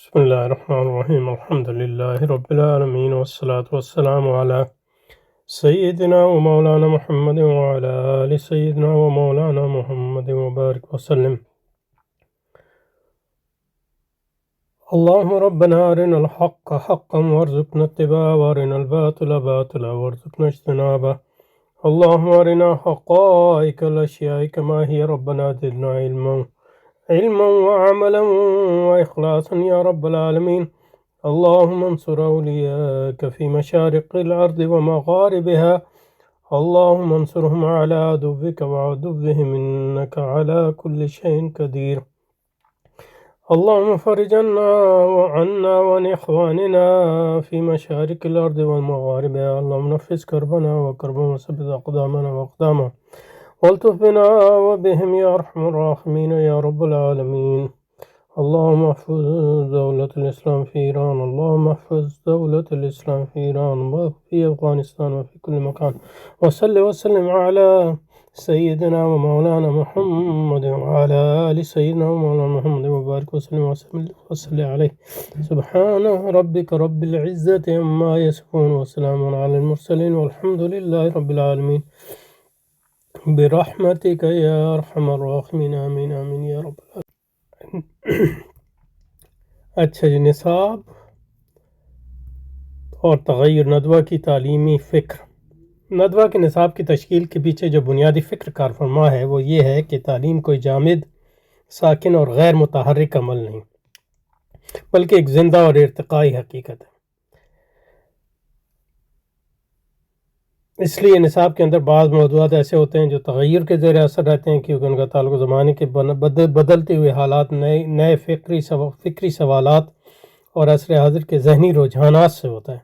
بسم الله الرحمن الرحيم الحمد لله رب العالمين والصلاة والسلام على سيدنا ومولانا محمد وعلى آل سيدنا ومولانا محمد وبارك وسلم. اللهم ربنا أرنا الحق حقا وارزقنا اتباعه وأرنا الباطل باطلا وارزقنا اجتنابه. اللهم أرنا حقائق الأشياء كما هي ربنا زدنا علما وعملا وإخلاصا يا رب العالمين. اللهم انصر أولياءك في مشارق الأرض ومغاربها. اللهم انصرهم على عدوك وعدوهم إنك على كل شيء قدير. اللهم فرج عنا وعن إخواننا في مشارق الأرض والمغاربها. اللهم نفس كربنا وكربهم وثبت أقدامنا وأقدامهم والطف بنا وبهم يا أرحم الراحمين يا رب العالمين. اللهم احفظ دولة الإسلام في إيران. اللهم احفظ دولة الإسلام في إيران وفي أفغانستان وفي كل مكان. وصل وسلم على سيدنا ومولانا محمد وعلى آل سيدنا ومولانا محمد وبارك وسلم وصل عليه. سبحان ربك رب العزة عما يصفون وسلام على المرسلين والحمد لله رب العالمين برحمتك یا ارحم الراحمین آمین آمین یا رب العالمین. اچھا جی، نصاب اور تغیر ندوہ کی تعلیمی فکر. ندوہ کے نصاب کی تشکیل کے پیچھے جو بنیادی فکر کار فرما ہے وہ یہ ہے کہ تعلیم کوئی جامد، ساکن اور غیر متحرک عمل نہیں، بلکہ ایک زندہ اور ارتقائی حقیقت ہے. اس لیے نصاب کے اندر بعض موضوعات ایسے ہوتے ہیں جو تغیر کے زیر اثر رہتے ہیں، کیونکہ ان کا تعلق زمانے کے بدلتے ہوئے حالات، نئے فکری سوالات اور عصر حاضر کے ذہنی رجحانات سے ہوتا ہے.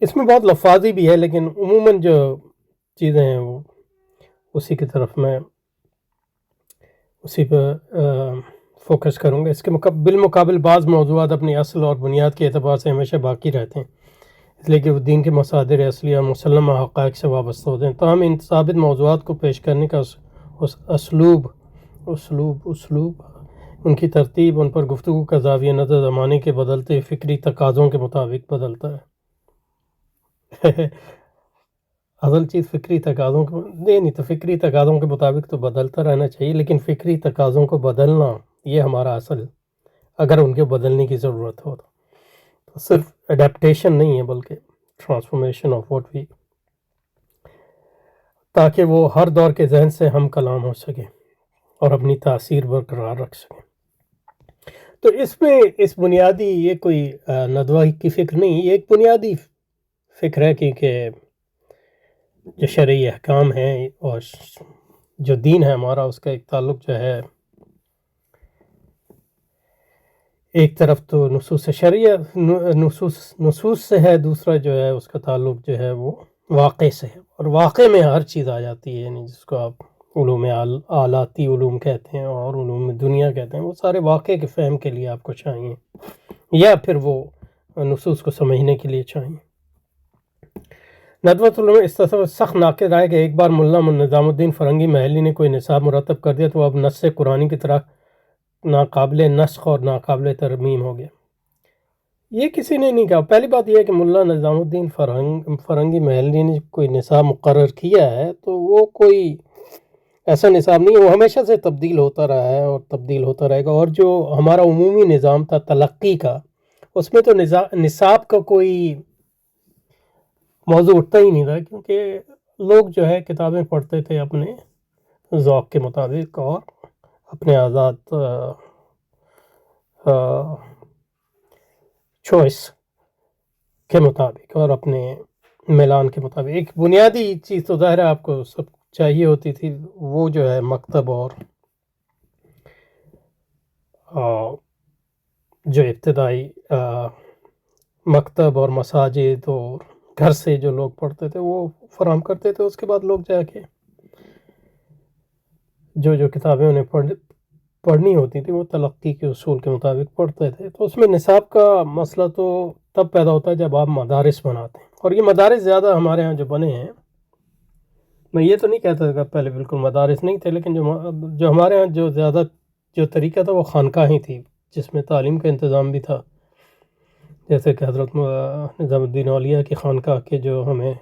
اس میں بہت لفاظی بھی ہے، لیکن عموماً جو چیزیں ہیں وہ اسی کی طرف میں اسی پہ فوکس کروں گا. اس کے بالمقابل بعض موضوعات اپنی اصل اور بنیاد کے اعتبار سے ہمیشہ باقی رہتے ہیں، اس لیے کہ وہ دین کے مصادر اصلی اور مسلمہ حقائق سے وابستہ ہوتے ہیں. تاہم ان ثابت موضوعات کو پیش کرنے کا اسلوب ان کی ترتیب، ان پر گفتگو کا زاویہ نظر زمانے کے بدلتے فکری تقاضوں کے مطابق بدلتا ہے. اصل چیز فکری تقاضوں کو نہیں تو فکری تقاضوں کے مطابق تو بدلتا رہنا چاہیے، لیکن فکری تقاضوں کو بدلنا یہ ہمارا اصل، اگر ان کے بدلنے کی ضرورت ہو تو صرف اڈیپٹیشن نہیں ہے بلکہ ٹرانسفارمیشن آف واٹ وی، تاکہ وہ ہر دور کے ذہن سے ہم کلام ہو سکے اور اپنی تاثیر برقرار رکھ سکیں. تو اس میں اس بنیادی یہ کوئی ندوہ کی فکر نہیں، یہ ایک بنیادی فکر ہے، کیونکہ جو شرعی احکام ہیں اور جو دین ہے ہمارا، اس کا ایک تعلق جو ہے ایک طرف تو نصوص شرعیہ نصوص سے ہے، دوسرا جو ہے اس کا تعلق جو ہے وہ واقع سے ہے، اور واقع میں ہر چیز آ جاتی ہے، یعنی جس کو آپ علوم آلاتی علوم کہتے ہیں اور علوم دنیا کہتے ہیں، وہ سارے واقع کے فہم کے لیے آپ کو چاہیے، یا پھر وہ نصوص کو سمجھنے کے لیے چاہیے. ندوۃ العلوم اس طرح سخت ناقد رائے کہ ایک بار ملا نظام الدین فرنگی محلی نے کوئی نصاب مرتب کر دیا تو اب نص قرآنی کی طرح ناقابل نسخ اور ناقابل ترمیم ہو گیا. یہ کسی نے نہیں کہا. پہلی بات یہ ہے کہ ملا نظام الدین فرنگی محلی نے کوئی نصاب مقرر کیا ہے تو وہ کوئی ایسا نصاب نہیں ہے، وہ ہمیشہ سے تبدیل ہوتا رہا ہے اور تبدیل ہوتا رہے گا. اور جو ہمارا عمومی نظام تھا تلقی کا، اس میں تو نصاب کا کوئی موضوع اٹھتا ہی نہیں تھا، کیونکہ لوگ جو ہے کتابیں پڑھتے تھے اپنے ذوق کے مطابق اور اپنے آزاد چوائس کے مطابق اور اپنے میلان کے مطابق. ایک بنیادی چیز تو ظاہر ہے آپ کو سب چاہیے ہوتی تھی، وہ جو ہے مکتب اور جو ابتدائی مکتب اور مساجد اور گھر سے جو لوگ پڑھتے تھے وہ فراہم کرتے تھے. اس کے بعد لوگ جا کے جو کتابیں انہیں پڑھنی ہوتی تھی وہ تلقی کے اصول کے مطابق پڑھتے تھے. تو اس میں نصاب کا مسئلہ تو تب پیدا ہوتا ہے جب آپ مدارس بناتے ہیں، اور یہ مدارس زیادہ ہمارے ہاں جو بنے ہیں، میں یہ تو نہیں کہتا کہ پہلے بالکل مدارس نہیں تھے، لیکن جو ہمارے ہاں جو زیادہ جو طریقہ تھا وہ خانقاہیں تھی جس میں تعلیم کا انتظام بھی تھا، جیسے کہ حضرت نظام الدین اولیاء کی خانقاہ کے جو ہمیں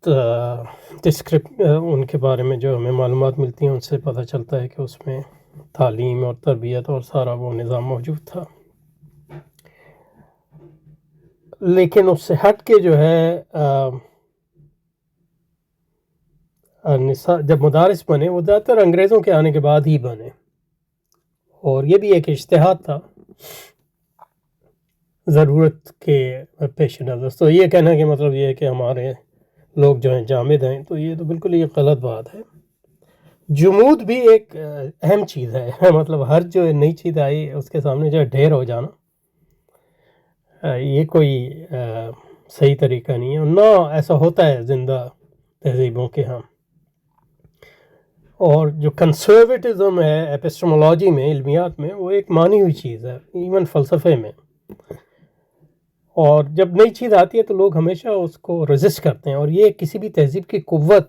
ان کے بارے میں جو ہمیں معلومات ملتی ہیں ان سے پتہ چلتا ہے کہ اس میں تعلیم اور تربیت اور سارا وہ نظام موجود تھا۔ لیکن اس سے ہٹ کے جو ہے جب مدارس بنے وہ زیادہ تر انگریزوں کے آنے کے بعد ہی بنے، اور یہ بھی ایک اجتہاد تھا ضرورت کے پیش نظر۔ تو یہ کہنا کہ مطلب یہ ہے کہ ہمارے لوگ جو ہیں جامد ہیں، تو یہ تو بالکل یہ غلط بات ہے۔ جمود بھی ایک اہم چیز ہے، مطلب ہر جو نئی چیز آئی اس کے سامنے جو ہے ڈھیر ہو جانا، یہ کوئی صحیح طریقہ نہیں ہے، اور نہ ایسا ہوتا ہے زندہ تہذیبوں کے ہاں۔ اور جو کنسرویٹزم ہے ایپسٹمولوجی میں، علمیات میں، وہ ایک مانی ہوئی چیز ہے، ایون فلسفے میں۔ اور جب نئی چیز آتی ہے تو لوگ ہمیشہ اس کو ریزسٹ کرتے ہیں، اور یہ کسی بھی تہذیب کی قوت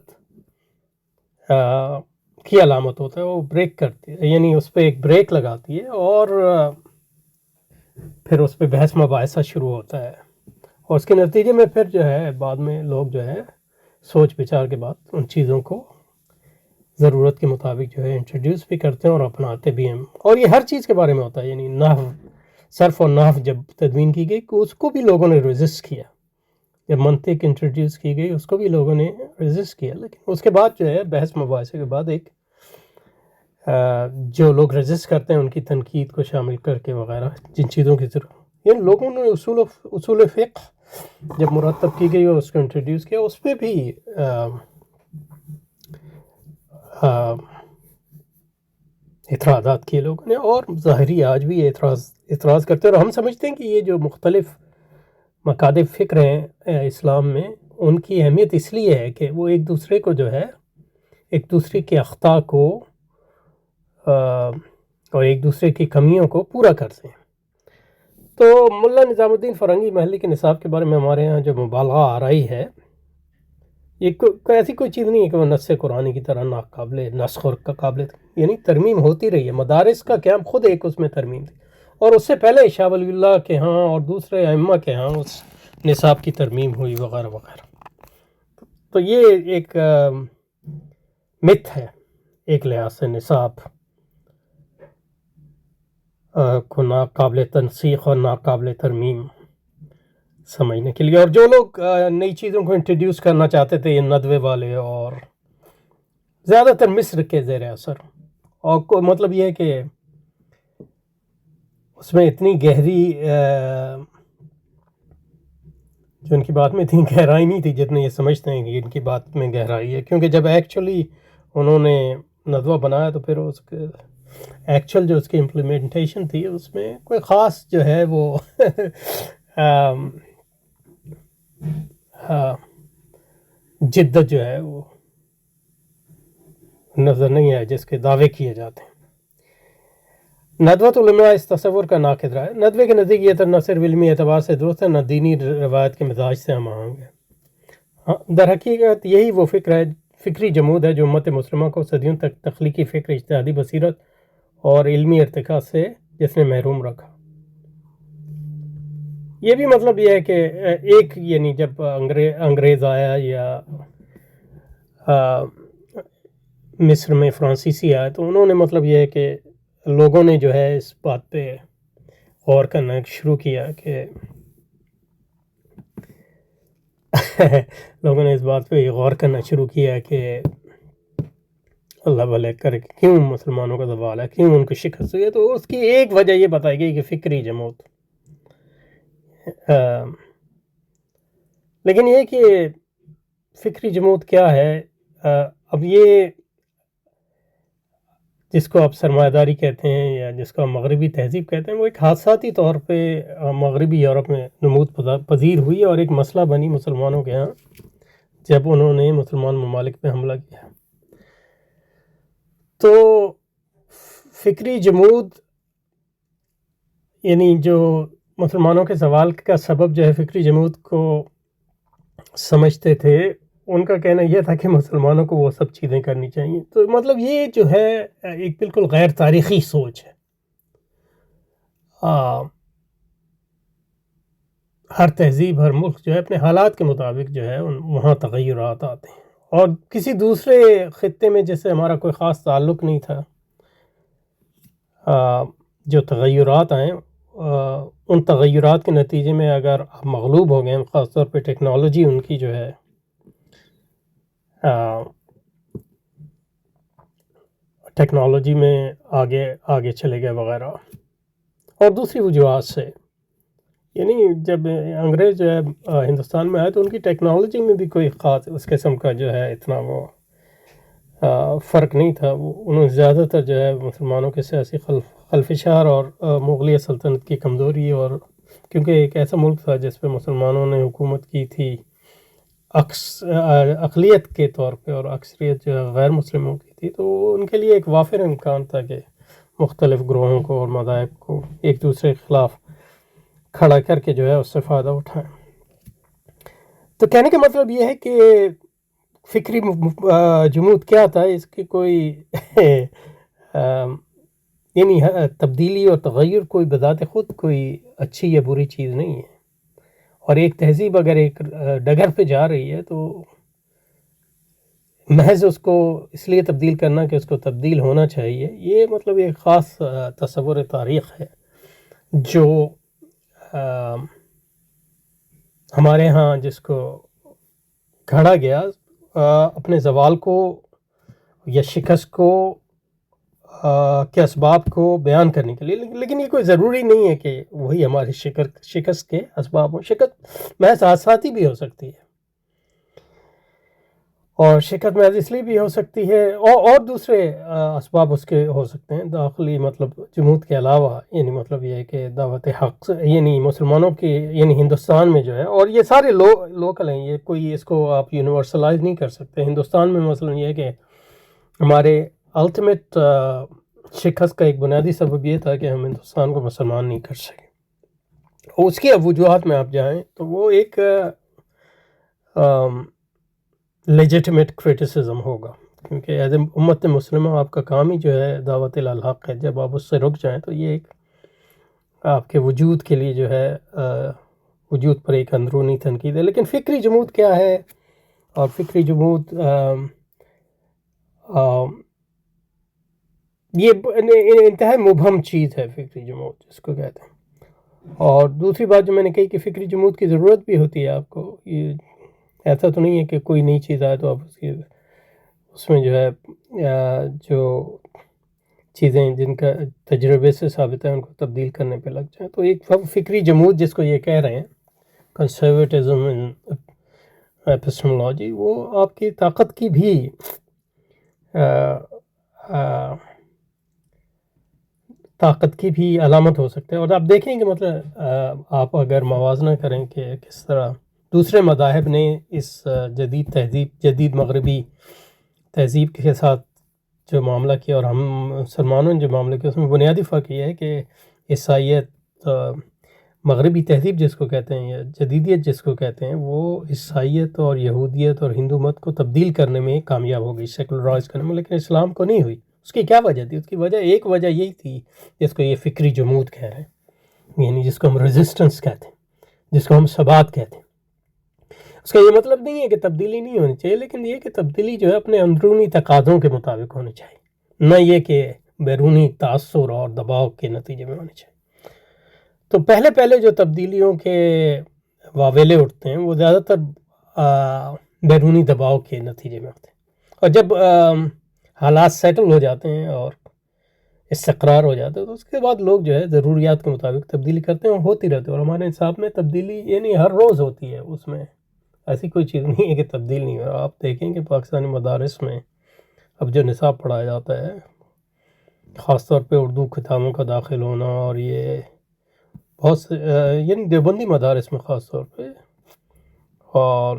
کی علامت ہوتا ہے۔ وہ بریک کرتی ہے، یعنی اس پہ ایک بریک لگاتی ہے، اور پھر اس پہ بحث مباحثہ شروع ہوتا ہے، اور اس کے نتیجے میں پھر جو ہے بعد میں لوگ جو ہے سوچ بچار کے بعد ان چیزوں کو ضرورت کے مطابق جو ہے انٹروڈیوس بھی کرتے ہیں اور اپناتے بھی ہیں۔ اور یہ ہر چیز کے بارے میں ہوتا ہے، یعنی نحو، صرف اور نحو جب تدوین کی گئی اس کو بھی لوگوں نے ریزسٹ کیا، جب منطق انٹروڈیوس کی گئی اس کو بھی لوگوں نے ریزسٹ کیا، لیکن اس کے بعد جو ہے بحث مباحثے کے بعد ایک جو لوگ ریزسٹ کرتے ہیں ان کی تنقید کو شامل کر کے وغیرہ جن چیزوں کی ضرورت، یعنی لوگوں نے اصول فقہ جب مرتب کی گئی اور اس کو انٹروڈیوس کیا، اس پہ بھی اعتراضات کیے لوگوں نے، اور ظاہری آج بھی اعتراض کرتے ہیں۔ اور ہم سمجھتے ہیں کہ یہ جو مختلف مکاتب فکر ہیں اسلام میں، ان کی اہمیت اس لیے ہے کہ وہ ایک دوسرے کو جو ہے، ایک دوسرے کے اخطاء کو اور ایک دوسرے کی کمیوں کو پورا کرتے ہیں۔ تو ملا نظام الدین فرنگی محلی کے نصاب کے بارے میں ہمارے ہاں جو مبالغہ آ رہی ہے، یہ ایسی کوئی چیز نہیں ہے کہ وہ نص قرآنی کی طرح ناقابل نسخ اور قابل، یعنی ترمیم ہوتی رہی ہے۔ مدارس کا قیام خود ایک اس میں ترمیم تھی، اور اس سے پہلے شاہ ولی اللہ کے ہاں اور دوسرے ائمہ کے ہاں اس نصاب کی ترمیم ہوئی وغیرہ وغیرہ۔ تو یہ ایک مت ہے ایک لحاظ سے نصاب کو ناقابل تنسیخ اور ناقابل ترمیم سمجھنے کے لیے۔ اور جو لوگ نئی چیزوں کو انٹروڈیوس کرنا چاہتے تھے، یہ ندوے والے، اور زیادہ تر مصر کے زیر اثر، اور مطلب یہ ہے کہ اس میں اتنی گہری جو ان کی بات میں اتنی گہرائی نہیں تھی جتنے یہ سمجھتے ہیں کہ ان کی بات میں گہرائی ہے، کیونکہ جب ایکچولی انہوں نے ندوہ بنایا تو پھر اس کے ایکچوئل جو اس کی امپلیمنٹیشن تھی اس میں کوئی خاص جو ہے وہ جدت جو ہے وہ نظر نہیں آئے جس کے دعوے کیے جاتے ہیں۔ ندوۃ العلماء اس تصور کا ناقد رہا ہے۔ ندوے کے نزدیک یہ نہ صرف علمی اعتبار سے درست ہے، نہ دینی روایت کے مزاج سے ہم آہنگ ہے۔ در حقیقت یہی وہ فکری جمود ہے جو امت مسلمہ کو صدیوں تک تخلیقی فکر، اجتہادی بصیرت اور علمی ارتقاء سے جس نے محروم رکھا۔ یہ بھی مطلب یہ ہے کہ ایک یعنی جب انگریز آیا یا مصر میں فرانسیسی آیا تو انہوں نے مطلب یہ ہے کہ لوگوں نے جو ہے اس بات پہ غور کرنا شروع کیا کہ لوگوں نے اس بات پہ غور کرنا شروع کیا کہ اللہ بھلے کر کے کیوں مسلمانوں کا زوال ہے، کیوں ان کو شکست ہوئی ہے۔ تو اس کی ایک وجہ یہ بتائی گئی کہ فکری جمود، لیکن یہ کہ فکری جمود کیا ہے، اب یہ جس کو آپ سرمایہ داری کہتے ہیں یا جس کو آپ مغربی تہذیب کہتے ہیں، وہ ایک حادثاتی طور پہ مغربی یورپ میں نمود پذیر ہوئی اور ایک مسئلہ بنی مسلمانوں کے ہاں جب انہوں نے مسلمان ممالک پہ حملہ کیا۔ تو فکری جمود یعنی جو مسلمانوں کے زوال کا سبب جو ہے فکری جمود کو سمجھتے تھے، ان کا کہنا یہ تھا کہ مسلمانوں کو وہ سب چیزیں کرنی چاہیے. تو مطلب یہ جو ہے ایک بالکل غیر تاریخی سوچ ہے. ہر تہذیب ہر ملک جو ہے اپنے حالات کے مطابق جو ہے وہاں تغیرات آتے ہیں، اور کسی دوسرے خطے میں جیسے ہمارا کوئی خاص تعلق نہیں تھا، جو تغیرات آئیں ان تغیرات کے نتیجے میں اگر آپ مغلوب ہو گئے ہیں، خاص طور پہ ٹیکنالوجی ان کی جو ہے ٹیکنالوجی میں آگے چلے گئے وغیرہ، اور دوسری وجوہات سے، یعنی جب انگریز جو ہے ہندوستان میں آئے تو ان کی ٹیکنالوجی میں بھی کوئی خاص اس قسم کا جو ہے اتنا وہ فرق نہیں تھا. انہوں نے زیادہ تر جو ہے مسلمانوں کے سیاسی خلفشار اور مغلیہ سلطنت کی کمزوری، اور کیونکہ ایک ایسا ملک تھا جس پہ مسلمانوں نے حکومت کی تھی اقلیت کے طور پہ، اور اکثریت جو ہے غیر مسلموں کی تھی، تو ان کے لیے ایک وافر امکان تھا کہ مختلف گروہوں کو اور مذاہب کو ایک دوسرے کے خلاف کھڑا کر کے جو ہے اس سے فائدہ اٹھائیں. تو کہنے کا مطلب یہ ہے کہ فکری جمود کیا تھا، اس کی کوئی یعنی تبدیلی اور تغیر کوئی بذات خود کوئی اچھی یا بری چیز نہیں ہے، اور ایک تہذیب اگر ایک ڈگر پہ جا رہی ہے تو محض اس کو اس لیے تبدیل کرنا کہ اس کو تبدیل ہونا چاہیے، یہ مطلب ایک خاص تصور تاریخ ہے جو ہمارے ہاں جس کو گھڑا گیا اپنے زوال کو یا شکست کو کے اسباب کو بیان کرنے کے لیے. لیکن یہ کوئی ضروری نہیں ہے کہ وہی ہماری شکست کے اسباب ہوں. شکست محض حادثاتی بھی ہو سکتی ہے، اور شکست محض اس لیے بھی ہو سکتی ہے، اور دوسرے اسباب اس کے ہو سکتے ہیں داخلی، مطلب جمود کے علاوہ. یعنی مطلب یہ ہے کہ دعوت حق یعنی مسلمانوں کی، یعنی ہندوستان میں جو ہے، اور یہ سارے لوکل ہیں، یہ کوئی اس کو آپ یونیورسلائز نہیں کر سکتے. ہندوستان میں مثلا یہ ہے کہ ہمارے الٹیمیٹ شکست کا ایک بنیادی سبب یہ تھا کہ ہم ہندوستان کو مسلمان نہیں کر سکے. اس کی وجوہات میں آپ جائیں تو وہ ایک لیجیٹمیٹ کرٹیسزم ہوگا، کیونکہ ایز اے امت مسلمہ آپ کا کام ہی جو ہے دعوت الحق ہے. جب آپ اس سے رک جائیں تو یہ ایک آپ کے وجود کے لیے جو ہے وجود پر ایک اندرونی تنقید ہے. لیکن فکری جمود کیا ہے، اور فکری جمود یہ انتہائی مبہم چیز ہے فکری جمود جس کو کہتے ہیں. اور دوسری بات جو میں نے کہی کہ فکری جمود کی ضرورت بھی ہوتی ہے آپ کو. یہ ایسا تو نہیں ہے کہ کوئی نئی چیز آئے تو آپ اس میں جو ہے جو چیزیں جن کا تجربے سے ثابت ہے ان کو تبدیل کرنے پہ لگ جائیں. تو ایک فکری جمود جس کو یہ کہہ رہے ہیں کنسرویٹزم ان ایپسٹمولوجی، وہ آپ کی طاقت کی بھی علامت ہو سکتے ہیں. اور آپ دیکھیں کہ مطلب آپ اگر موازنہ کریں کہ کس طرح دوسرے مذاہب نے اس جدید مغربی تہذیب کے ساتھ جو معاملہ کیا اور ہم مسلمانوں نے جو معاملہ کیا، اس میں بنیادی فرق یہ ہے کہ عیسائیت مغربی تہذیب جس کو کہتے ہیں یا جدیدیت جس کو کہتے ہیں، وہ عیسائیت اور یہودیت اور ہندو مت کو تبدیل کرنے میں کامیاب ہو گئی، سیکولرائز کرنے میں، لیکن اسلام کو نہیں ہوئی. اس کی کیا وجہ تھی؟ اس کی ایک وجہ یہی تھی جس کو یہ فکری جمود کہہ رہے ہیں، یعنی جس کو ہم ریزسٹنس کہتے ہیں، جس کو ہم ثبات کہتے ہیں. اس کا یہ مطلب نہیں ہے کہ تبدیلی نہیں ہونی چاہیے، لیکن یہ کہ تبدیلی جو ہے اپنے اندرونی تقاضوں کے مطابق ہونی چاہیے، نہ یہ کہ بیرونی تاثر اور دباؤ کے نتیجے میں ہونی چاہیے. تو پہلے جو تبدیلیوں کے واویلے اٹھتے ہیں وہ زیادہ تر بیرونی دباؤ کے نتیجے میں ہوتے ہیں، اور جب حالات سیٹل ہو جاتے ہیں اور استقرار ہو جاتا ہے تو اس کے بعد لوگ جو ہے ضروریات کے مطابق تبدیلی کرتے ہیں اور ہوتی رہتی ہے. اور ہمارے حساب میں تبدیلی یعنی ہر روز ہوتی ہے، اس میں ایسی کوئی چیز نہیں ہے کہ تبدیل نہیں ہو. آپ دیکھیں کہ پاکستانی مدارس میں اب جو نصاب پڑھایا جاتا ہے، خاص طور پہ اردو کتابوں کا داخل ہونا، اور یہ بہت سے یعنی دیوبندی مدارس میں خاص طور پہ، اور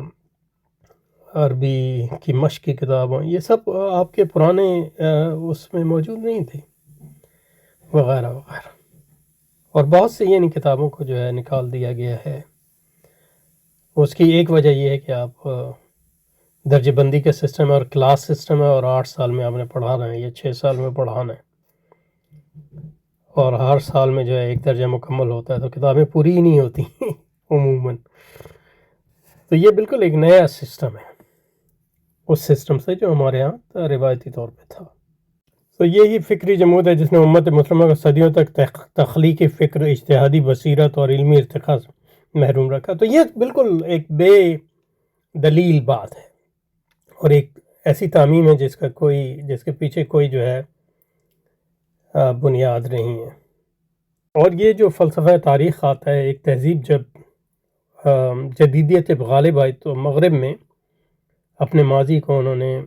عربی کی مشق کی کتابیں، یہ سب آپ کے پرانے اس میں موجود نہیں تھے وغیرہ وغیرہ. اور بہت سے یعنی کتابوں کو جو ہے نکال دیا گیا ہے. اس کی ایک وجہ یہ ہے کہ آپ درجہ بندی کا سسٹم ہے اور کلاس سسٹم ہے، اور 8 سال میں آپ نے پڑھانا ہے یا 6 سال میں پڑھانا ہے، اور ہر سال میں جو ہے ایک درجہ مکمل ہوتا ہے، تو کتابیں پوری ہی نہیں ہوتی عموماً. تو یہ بالکل ایک نیا سسٹم ہے اس سسٹم سے جو ہمارے ہاں روایتی طور پہ تھا. تو یہی فکری جمود ہے جس نے امت مسلمہ کو صدیوں تک تخلیقی فکر، اجتہادی بصیرت اور علمی ارتقاء سے محروم رکھا. تو یہ بالکل ایک بے دلیل بات ہے اور ایک ایسی تعمیم ہے جس کے پیچھے کوئی جو ہے بنیاد نہیں ہے. اور یہ جو فلسفہ تاریخ آتا ہے، ایک تہذیب جب جدیدیت پہ غالب آئی تو مغرب میں اپنے ماضی کو انہوں نے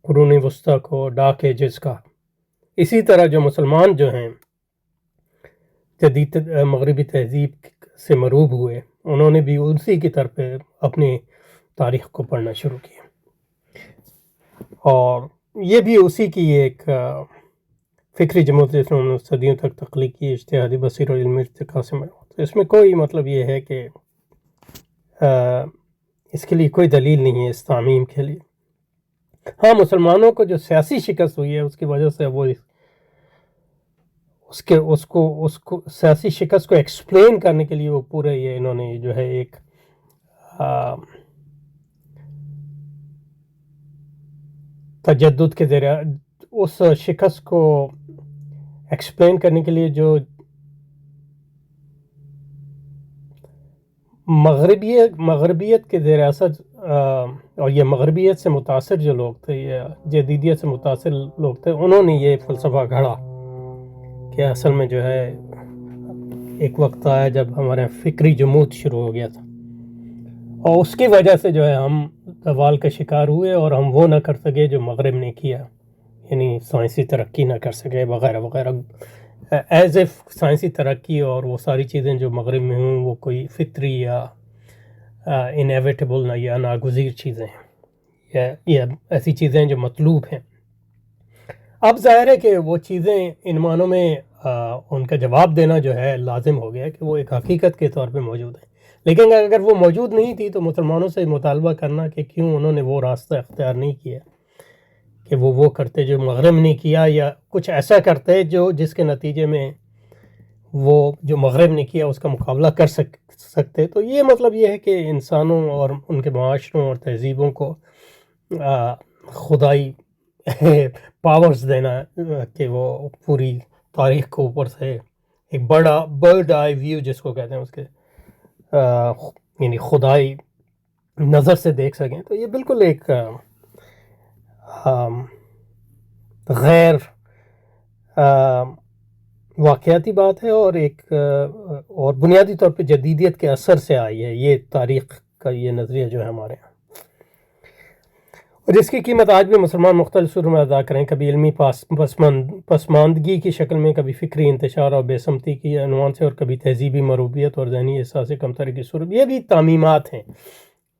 قرون وسطیٰ کو ڈارک ایجز کا، اسی طرح جو مسلمان جو ہیں جدید مغربی تہذیب سے مروب ہوئے، انہوں نے بھی اسی کی طرف اپنی تاریخ کو پڑھنا شروع کیا، اور یہ بھی اسی کی ایک فکری جمود جس نے صدیوں تک تخلیق کی، اجتہادی بصیرت اور علمی ارتقاء سے مروب. تو اس میں کوئی مطلب یہ ہے کہ اس کے لیے کوئی دلیل نہیں ہے اس تعمیم کے لیے. ہاں، مسلمانوں کو جو سیاسی شکست ہوئی ہے اس کی وجہ سے وہ اس کو سیاسی شکست کو ایکسپلین کرنے کے لیے وہ پورے یہ انہوں نے جو ہے ایک تجدد کے ذریعے اس شکست کو ایکسپلین کرنے کے لیے جو مغربیت کے زیر اثر اور یہ مغربیت سے متاثر جو لوگ تھے یا جدیدیت سے متاثر لوگ تھے، انہوں نے یہ فلسفہ گھڑا کہ اصل میں جو ہے ایک وقت آیا جب ہمارے فکری جمود شروع ہو گیا تھا، اور اس کی وجہ سے جو ہے ہم زوال کا شکار ہوئے اور ہم وہ نہ کر سکے جو مغرب نے کیا، یعنی سائنسی ترقی نہ کر سکے وغیرہ وغیرہ. ایز اف سائنسی ترقی اور وہ ساری چیزیں جو مغرب میں ہوں وہ کوئی فطری یا انیویٹیبل یا ناگزیر چیزیں ہیں یا ایسی چیزیں جو مطلوب ہیں. اب ظاہر ہے کہ وہ چیزیں ان معنوں میں ان کا جواب دینا جو ہے لازم ہو گیا کہ وہ ایک حقیقت کے طور پہ موجود ہے، لیکن اگر وہ موجود نہیں تھی تو مسلمانوں سے مطالبہ کرنا کہ کیوں انہوں نے وہ راستہ اختیار نہیں کیا کہ وہ کرتے جو مغرب نے کیا، یا کچھ ایسا کرتے جس کے نتیجے میں وہ جو مغرب نے کیا اس کا مقابلہ کر سکتے. تو یہ مطلب یہ ہے کہ انسانوں اور ان کے معاشروں اور تہذیبوں کو خدائی پاورز دینا کہ وہ پوری تاریخ کو اوپر سے ایک بڑا برڈ آئی ویو جس کو کہتے ہیں اس کے یعنی خدائی نظر سے دیکھ سکیں. تو یہ بالکل ایک غیر واقعاتی بات ہے اور ایک اور بنیادی طور پہ جدیدیت کے اثر سے آئی ہے یہ تاریخ کا یہ نظریہ جو ہے ہمارے یہاں، اور جس کی قیمت آج بھی مسلمان مختلف صورت میں ادا کریں، کبھی علمی پسماندگی کی شکل میں، کبھی فکری انتشار اور بے سمتی کی عنوان سے، اور کبھی تہذیبی مروبیت اور ذہنی احساس کمتری کی صورت. یہ بھی تعمیمات ہیں.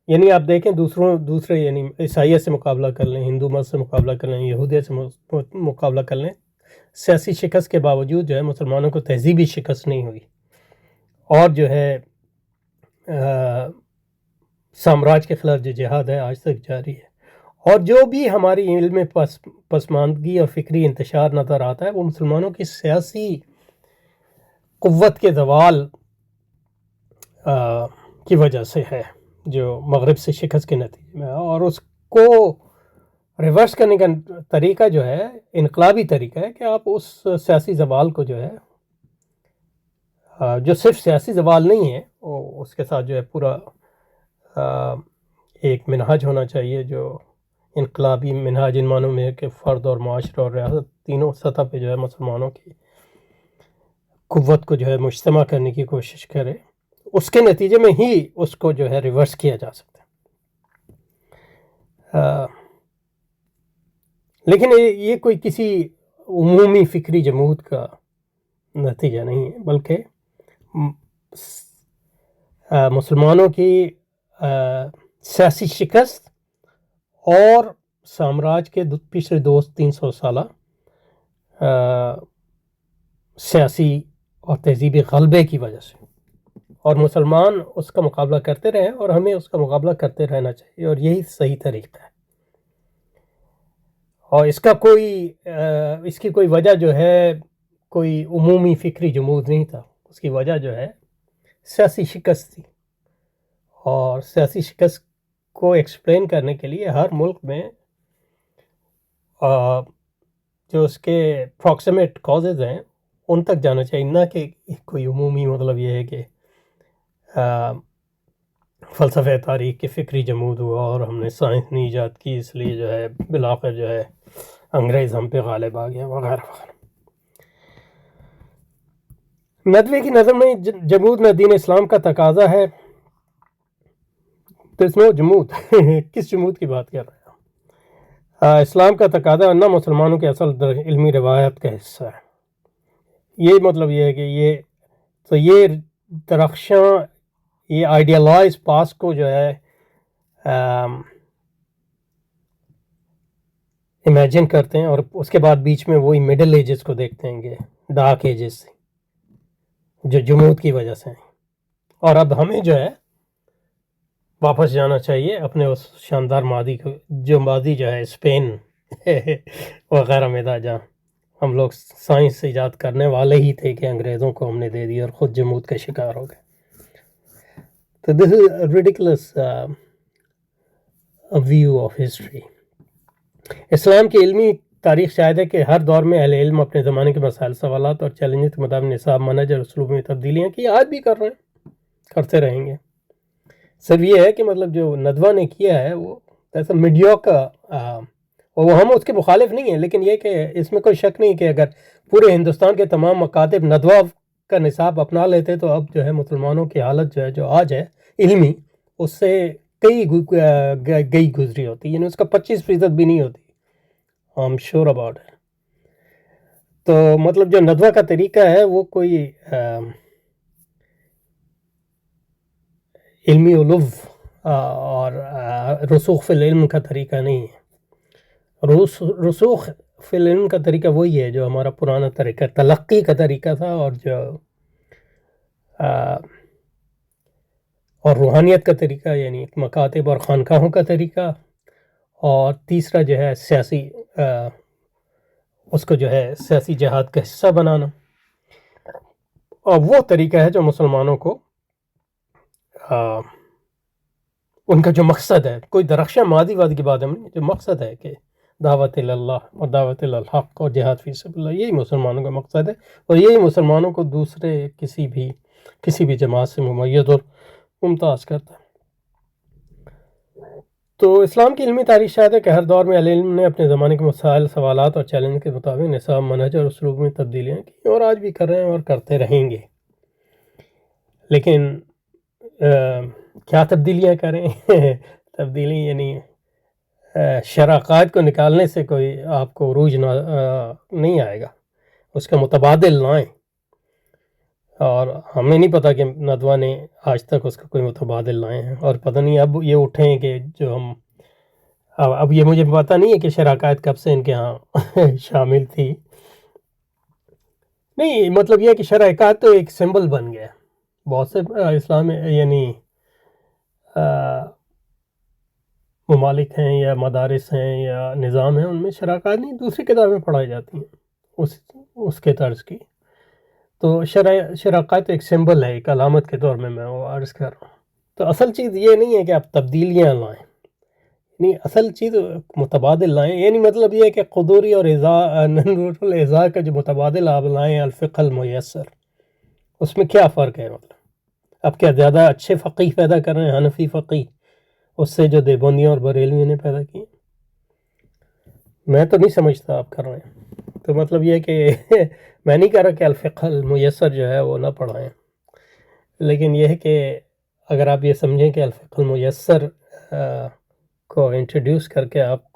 یعنی آپ دیکھیں دوسرے یعنی عیسائیت سے مقابلہ کر لیں، ہندو مت سے مقابلہ کر لیں، یہودیت سے مقابلہ کر لیں، سیاسی شکست کے باوجود جو ہے مسلمانوں کو تہذیبی شکست نہیں ہوئی، اور جو ہے سامراج کے خلاف جو جہاد ہے آج تک جاری ہے. اور جو بھی ہماری علم پسماندگی اور فکری انتشار نظر آتا ہے وہ مسلمانوں کی سیاسی قوت کے زوال کی وجہ سے ہے، جو مغرب سے شکست کے نتیجے میں، اور اس کو ریورس کرنے کا طریقہ جو ہے انقلابی طریقہ ہے کہ آپ اس سیاسی زوال کو جو ہے جو صرف سیاسی زوال نہیں ہے، اس کے ساتھ جو ہے پورا ایک منہاج ہونا چاہیے، جو انقلابی منہاج ان معنوں میں ہے کہ فرد اور معاشرہ اور ریاست تینوں سطح پہ جو ہے مسلمانوں کی قوت کو جو ہے مجتمع کرنے کی کوشش کرے، اس کے نتیجے میں ہی اس کو جو ہے ریورس کیا جا سکتا ہے. لیکن یہ کوئی کسی عمومی فکری جمود کا نتیجہ نہیں ہے، بلکہ مسلمانوں کی سیاسی شکست اور سامراج کے پچھلے 200-300 سالہ سیاسی اور تہذیبی غلبے کی وجہ سے، اور مسلمان اس کا مقابلہ کرتے رہیں اور ہمیں اس کا مقابلہ کرتے رہنا چاہیے، اور یہی صحیح طریقہ ہے۔ اور اس کی کوئی وجہ جو ہے کوئی عمومی فکری جمود نہیں تھا، اس کی وجہ جو ہے سیاسی شکست تھی، اور سیاسی شکست کو ایکسپلین کرنے کے لیے ہر ملک میں جو اس کے پروکسیمیٹ کازز ہیں ان تک جانا چاہیے، نہ کہ کوئی عمومی مطلب یہ ہے کہ فلسفہ تاریخ کے فکری جمود ہوا اور ہم نے سائنس نہیں ایجاد کی اس لیے جو ہے بالآخر جو ہے انگریز ہم پہ غالب آ گیا وغیرہ وغیرہ۔ ندوی کی نظر میں جمود میں دین اسلام کا تقاضا ہے۔ تو اس میں جمود کس جمود کی بات کر رہے ہیں؟ اسلام کا تقاضا نہ مسلمانوں کے اصل علمی روایت کا حصہ ہے۔ یہ مطلب یہ ہے کہ یہ درخشاں یہ آئیڈیالائز پاس کو جو ہے امیجن کرتے ہیں، اور اس کے بعد بیچ میں وہی مڈل ایجز کو دیکھتے ہیں کہ ڈارک ایجز جو جمود کی وجہ سے ہیں، اور اب ہمیں جو ہے واپس جانا چاہیے اپنے اس شاندار ماضی کو، جو ماضی جو ہے اسپین وغیرہ میں تھا، جہاں ہم لوگ سائنس ایجاد کرنے والے ہی تھے کہ انگریزوں کو ہم نے دے دی اور خود جمود کا شکار ہو گئے۔ تو دس از ریڈیکولس ویو آف ہسٹری۔ اسلام کی علمی تاریخ شاہد ہے کہ ہر دور میں اہل علم اپنے زمانے کے مسائل، سوالات اور چیلنجز کے مطابق نصاب، منہج اور اسلوب میں تبدیلیاں کی، آج بھی کر رہے ہیں، کرتے رہیں گے۔ صرف یہ ہے کہ مطلب جو ندوہ نے کیا ہے وہ ایسا میڈیا کا، اور وہ ہم اس کے مخالف نہیں ہیں، لیکن یہ کہ اس میں کوئی شک نہیں کہ اگر پورے ہندوستان کے تمام مکاتب ندوہ کا نصاب اپنا لیتے تو اب جو ہے مسلمانوں کی حالت جو ہے جو آج ہے علمی، اس سے کئی گئی گزری ہوتی، یعنی اس کا 25% بھی نہیں ہوتی۔ I'm sure about it۔ تو مطلب جو ندوہ کا طریقہ ہے وہ کوئی علمی علو اور رسوخ فی العلم کا طریقہ نہیں ہے۔ رسوخ فی العلم کا طریقہ وہی ہے جو ہمارا پرانا طریقہ تلقی کا طریقہ تھا، اور جو اور روحانیت کا طریقہ یعنی مکاتب اور خانقاہوں کا طریقہ، اور تیسرا جو ہے سیاسی اس کو جو ہے سیاسی جہاد کا حصہ بنانا، اور وہ طریقہ ہے جو مسلمانوں کو ان کا جو مقصد ہے، کوئی درخشاں ماضی واد کی بات ہے، جو مقصد ہے کہ دعوت اللہ اور دعوت الحق اور جہاد فی سبیل اللہ، یہی مسلمانوں کا مقصد ہے، اور یہی مسلمانوں کو دوسرے کسی بھی جماعت سے ممیز اور ممتاز کرتا ہے۔ تو اسلام کی علمی تاریخ شاہد ہے کہ ہر دور میں اہل علم نے اپنے زمانے کے مسائل، سوالات اور چیلنج کے مطابق نصاب، منہج اور اسلوب میں تبدیلیاں کی، اور آج بھی کر رہے ہیں اور کرتے رہیں گے۔ لیکن کیا تبدیلیاں کریں؟ تبدیلی یعنی شرع عقائد کو نکالنے سے کوئی آپ کو عروج نہیں آئے گا، اس کا متبادل لائیں، اور ہمیں نہیں پتہ کہ ندوہ نے آج تک اس کا کوئی متبادل لائے ہیں، اور پتہ نہیں اب یہ اٹھیں کہ جو ہم اب یہ مجھے پتہ نہیں ہے کہ شرع عقائد کب سے ان کے ہاں شامل تھی، نہیں مطلب یہ کہ شرع عقائد تو ایک سمبل بن گیا، بہت سے اسلام یعنی ممالک ہیں یا مدارس ہیں یا نظام ہیں، ان میں شرع عقائد نہیں، دوسری کتابیں پڑھائی جاتی ہیں اس کے طرز کی۔ تو شرع عقائد ایک سمبل ہے، ایک علامت کے طور میں وہ عرض کر رہا ہوں۔ تو اصل چیز یہ نہیں ہے کہ آپ تبدیلیاں لائیں، نہیں، اصل چیز متبادل لائیں، یعنی مطلب یہ ہے کہ قدوری اور نور الاعضاء کا جو متبادل آپ لائیں، الفقہ المیسر، اس میں کیا فرق ہے؟ مطلب اب کیا زیادہ اچھے فقیہ پیدا کر رہے ہیں حنفی فقیہ اس سے جو دیوبندیوں اور بریلویوں نے پیدا کیے؟ میں تو نہیں سمجھتا آپ کر رہے ہیں۔ تو مطلب یہ کہ میں نہیں کہہ رہا کہ الفقہ المیسر جو ہے وہ نہ پڑھائیں، لیکن یہ ہے کہ اگر آپ یہ سمجھیں کہ الفقہ المیسر کو انٹروڈیوس کر کے آپ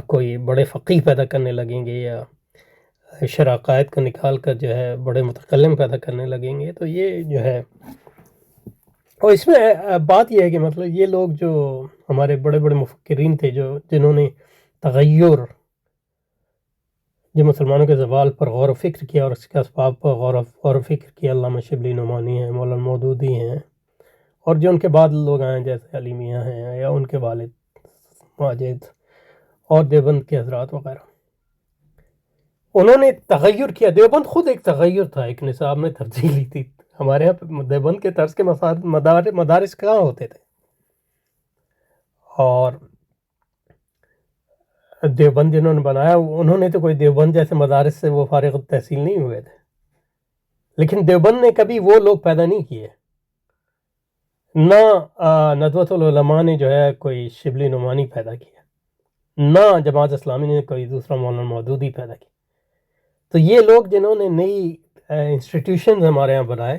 کوئی بڑے فقیہ پیدا کرنے لگیں گے، یا شرع عقائد کو نکال کر جو ہے بڑے متکلم پیدا کرنے لگیں گے، تو یہ جو ہے، اور اس میں بات یہ ہے کہ مطلب یہ لوگ جو ہمارے بڑے بڑے مفکرین تھے جنہوں نے تغیر جو مسلمانوں کے زوال پر غور و فکر کیا اور اس کے اسباب پر غور و فکر کیا، علامہ شبلی نعمانی ہیں، مولانا مودودی ہیں، اور جو ان کے بعد لوگ آئے جیسے علی میاں ہیں یا ان کے والد ماجد اور دیوبند کے حضرات وغیرہ، انہوں نے تغیر کیا۔ دیوبند خود ایک تغیر تھا، ایک نصاب میں ترجیح لی تھی۔ ہمارے یہاں دیوبند کے طرز کے مدارس کہاں ہوتے تھے، اور دیوبند جنہوں نے بنایا انہوں نے تو کوئی دیوبند جیسے مدارس سے وہ فارغ التحصیل نہیں ہوئے تھے، لیکن دیوبند نے کبھی وہ لوگ پیدا نہیں کیے، نہ ندوۃ العلماء نے جو ہے کوئی شبلی نعمانی پیدا کیا، نہ جماعت اسلامی نے کوئی دوسرا مولانا مودودی پیدا کیا۔ تو یہ لوگ جنہوں نے نئی انسٹیٹیوشنز ہمارے ہاں بنائے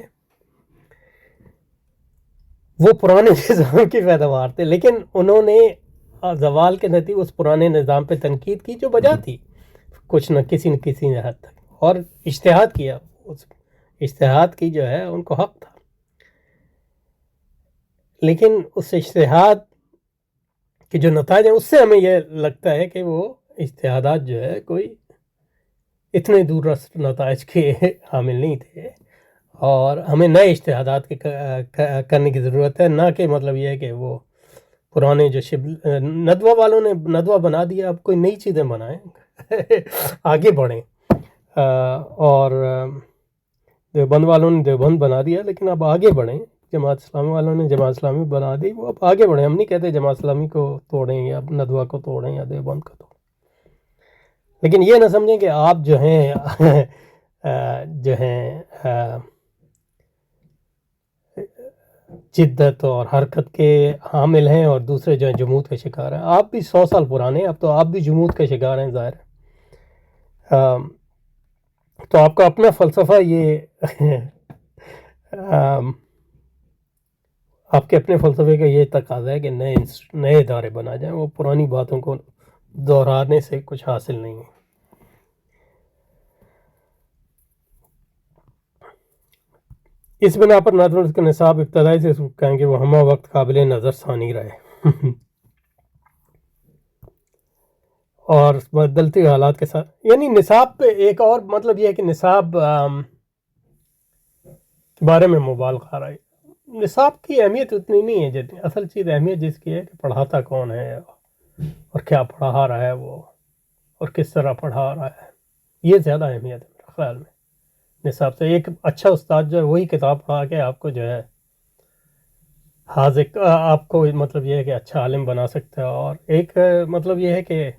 وہ پرانے نظام کی پیداوار تھے، لیکن انہوں نے زوال کے نتیجے اس پرانے نظام پہ تنقید کی جو بجا تھی کچھ نہ کسی حد تک، اور اجتہاد کیا، اس اجتہاد کی جو ہے ان کو حق تھا، لیکن اس اجتہاد کے جو نتائج ہیں اس سے ہمیں یہ لگتا ہے کہ وہ اجتہادات جو ہے کوئی اتنے دور رس نتائج کے حامل نہیں تھے، اور ہمیں نئے اجتہادات کے کرنے کی ضرورت ہے، نہ کہ مطلب یہ ہے کہ وہ پرانے جو ندوہ والوں نے ندوہ بنا دیا، اب کوئی نئی چیزیں بنائیں آگے بڑھیں، اور دیوبند والوں نے دیوبند بنا دیا لیکن اب آگے بڑھیں، جماعت اسلامی والوں نے جماعت اسلامی بنا دی، وہ اب آگے بڑھیں۔ ہم نہیں کہتے جماعت اسلامی کو توڑیں یا ندوہ کو توڑیں یا دیوبند کو توڑیں، لیکن یہ نہ سمجھیں کہ آپ جو ہیں جدت اور حرکت کے حامل ہیں اور دوسرے جو ہیں جمود کے شکار ہیں۔ آپ بھی 100 سال پرانے ہیں، اب تو آپ بھی جمود کے شکار ہیں، ظاہر ہے۔ تو آپ کا اپنا فلسفہ یہ آپ کے اپنے فلسفے کا یہ تقاضا ہے کہ نئے ادارے بنا جائیں، وہ پرانی باتوں کو دہرانے سے کچھ حاصل نہیں ہے۔ اس بنا پر نادرست کا نصاب ابتدائی سے کہیں کہ وہ ہمہ وقت قابل نظر ثانی رہے اور بدلتی حالات کے ساتھ، یعنی نصاب پہ ایک اور مطلب یہ ہے کہ نصاب کے بارے میں مبالغہ رہا ہے۔ نصاب کی اہمیت اتنی نہیں ہے جتنی اصل چیز اہمیت جس کی ہے کہ پڑھاتا کون ہے اور کیا پڑھا رہا ہے وہ اور کس طرح پڑھا رہا ہے، یہ زیادہ اہمیت ہے میرے خیال میں نصاب سے۔ ایک اچھا استاد جو ہے وہی کتاب پڑھا کے آپ کو جو ہے حاضر آپ کو مطلب یہ ہے کہ اچھا عالم بنا سکتا ہے، اور ایک مطلب یہ ہے کہ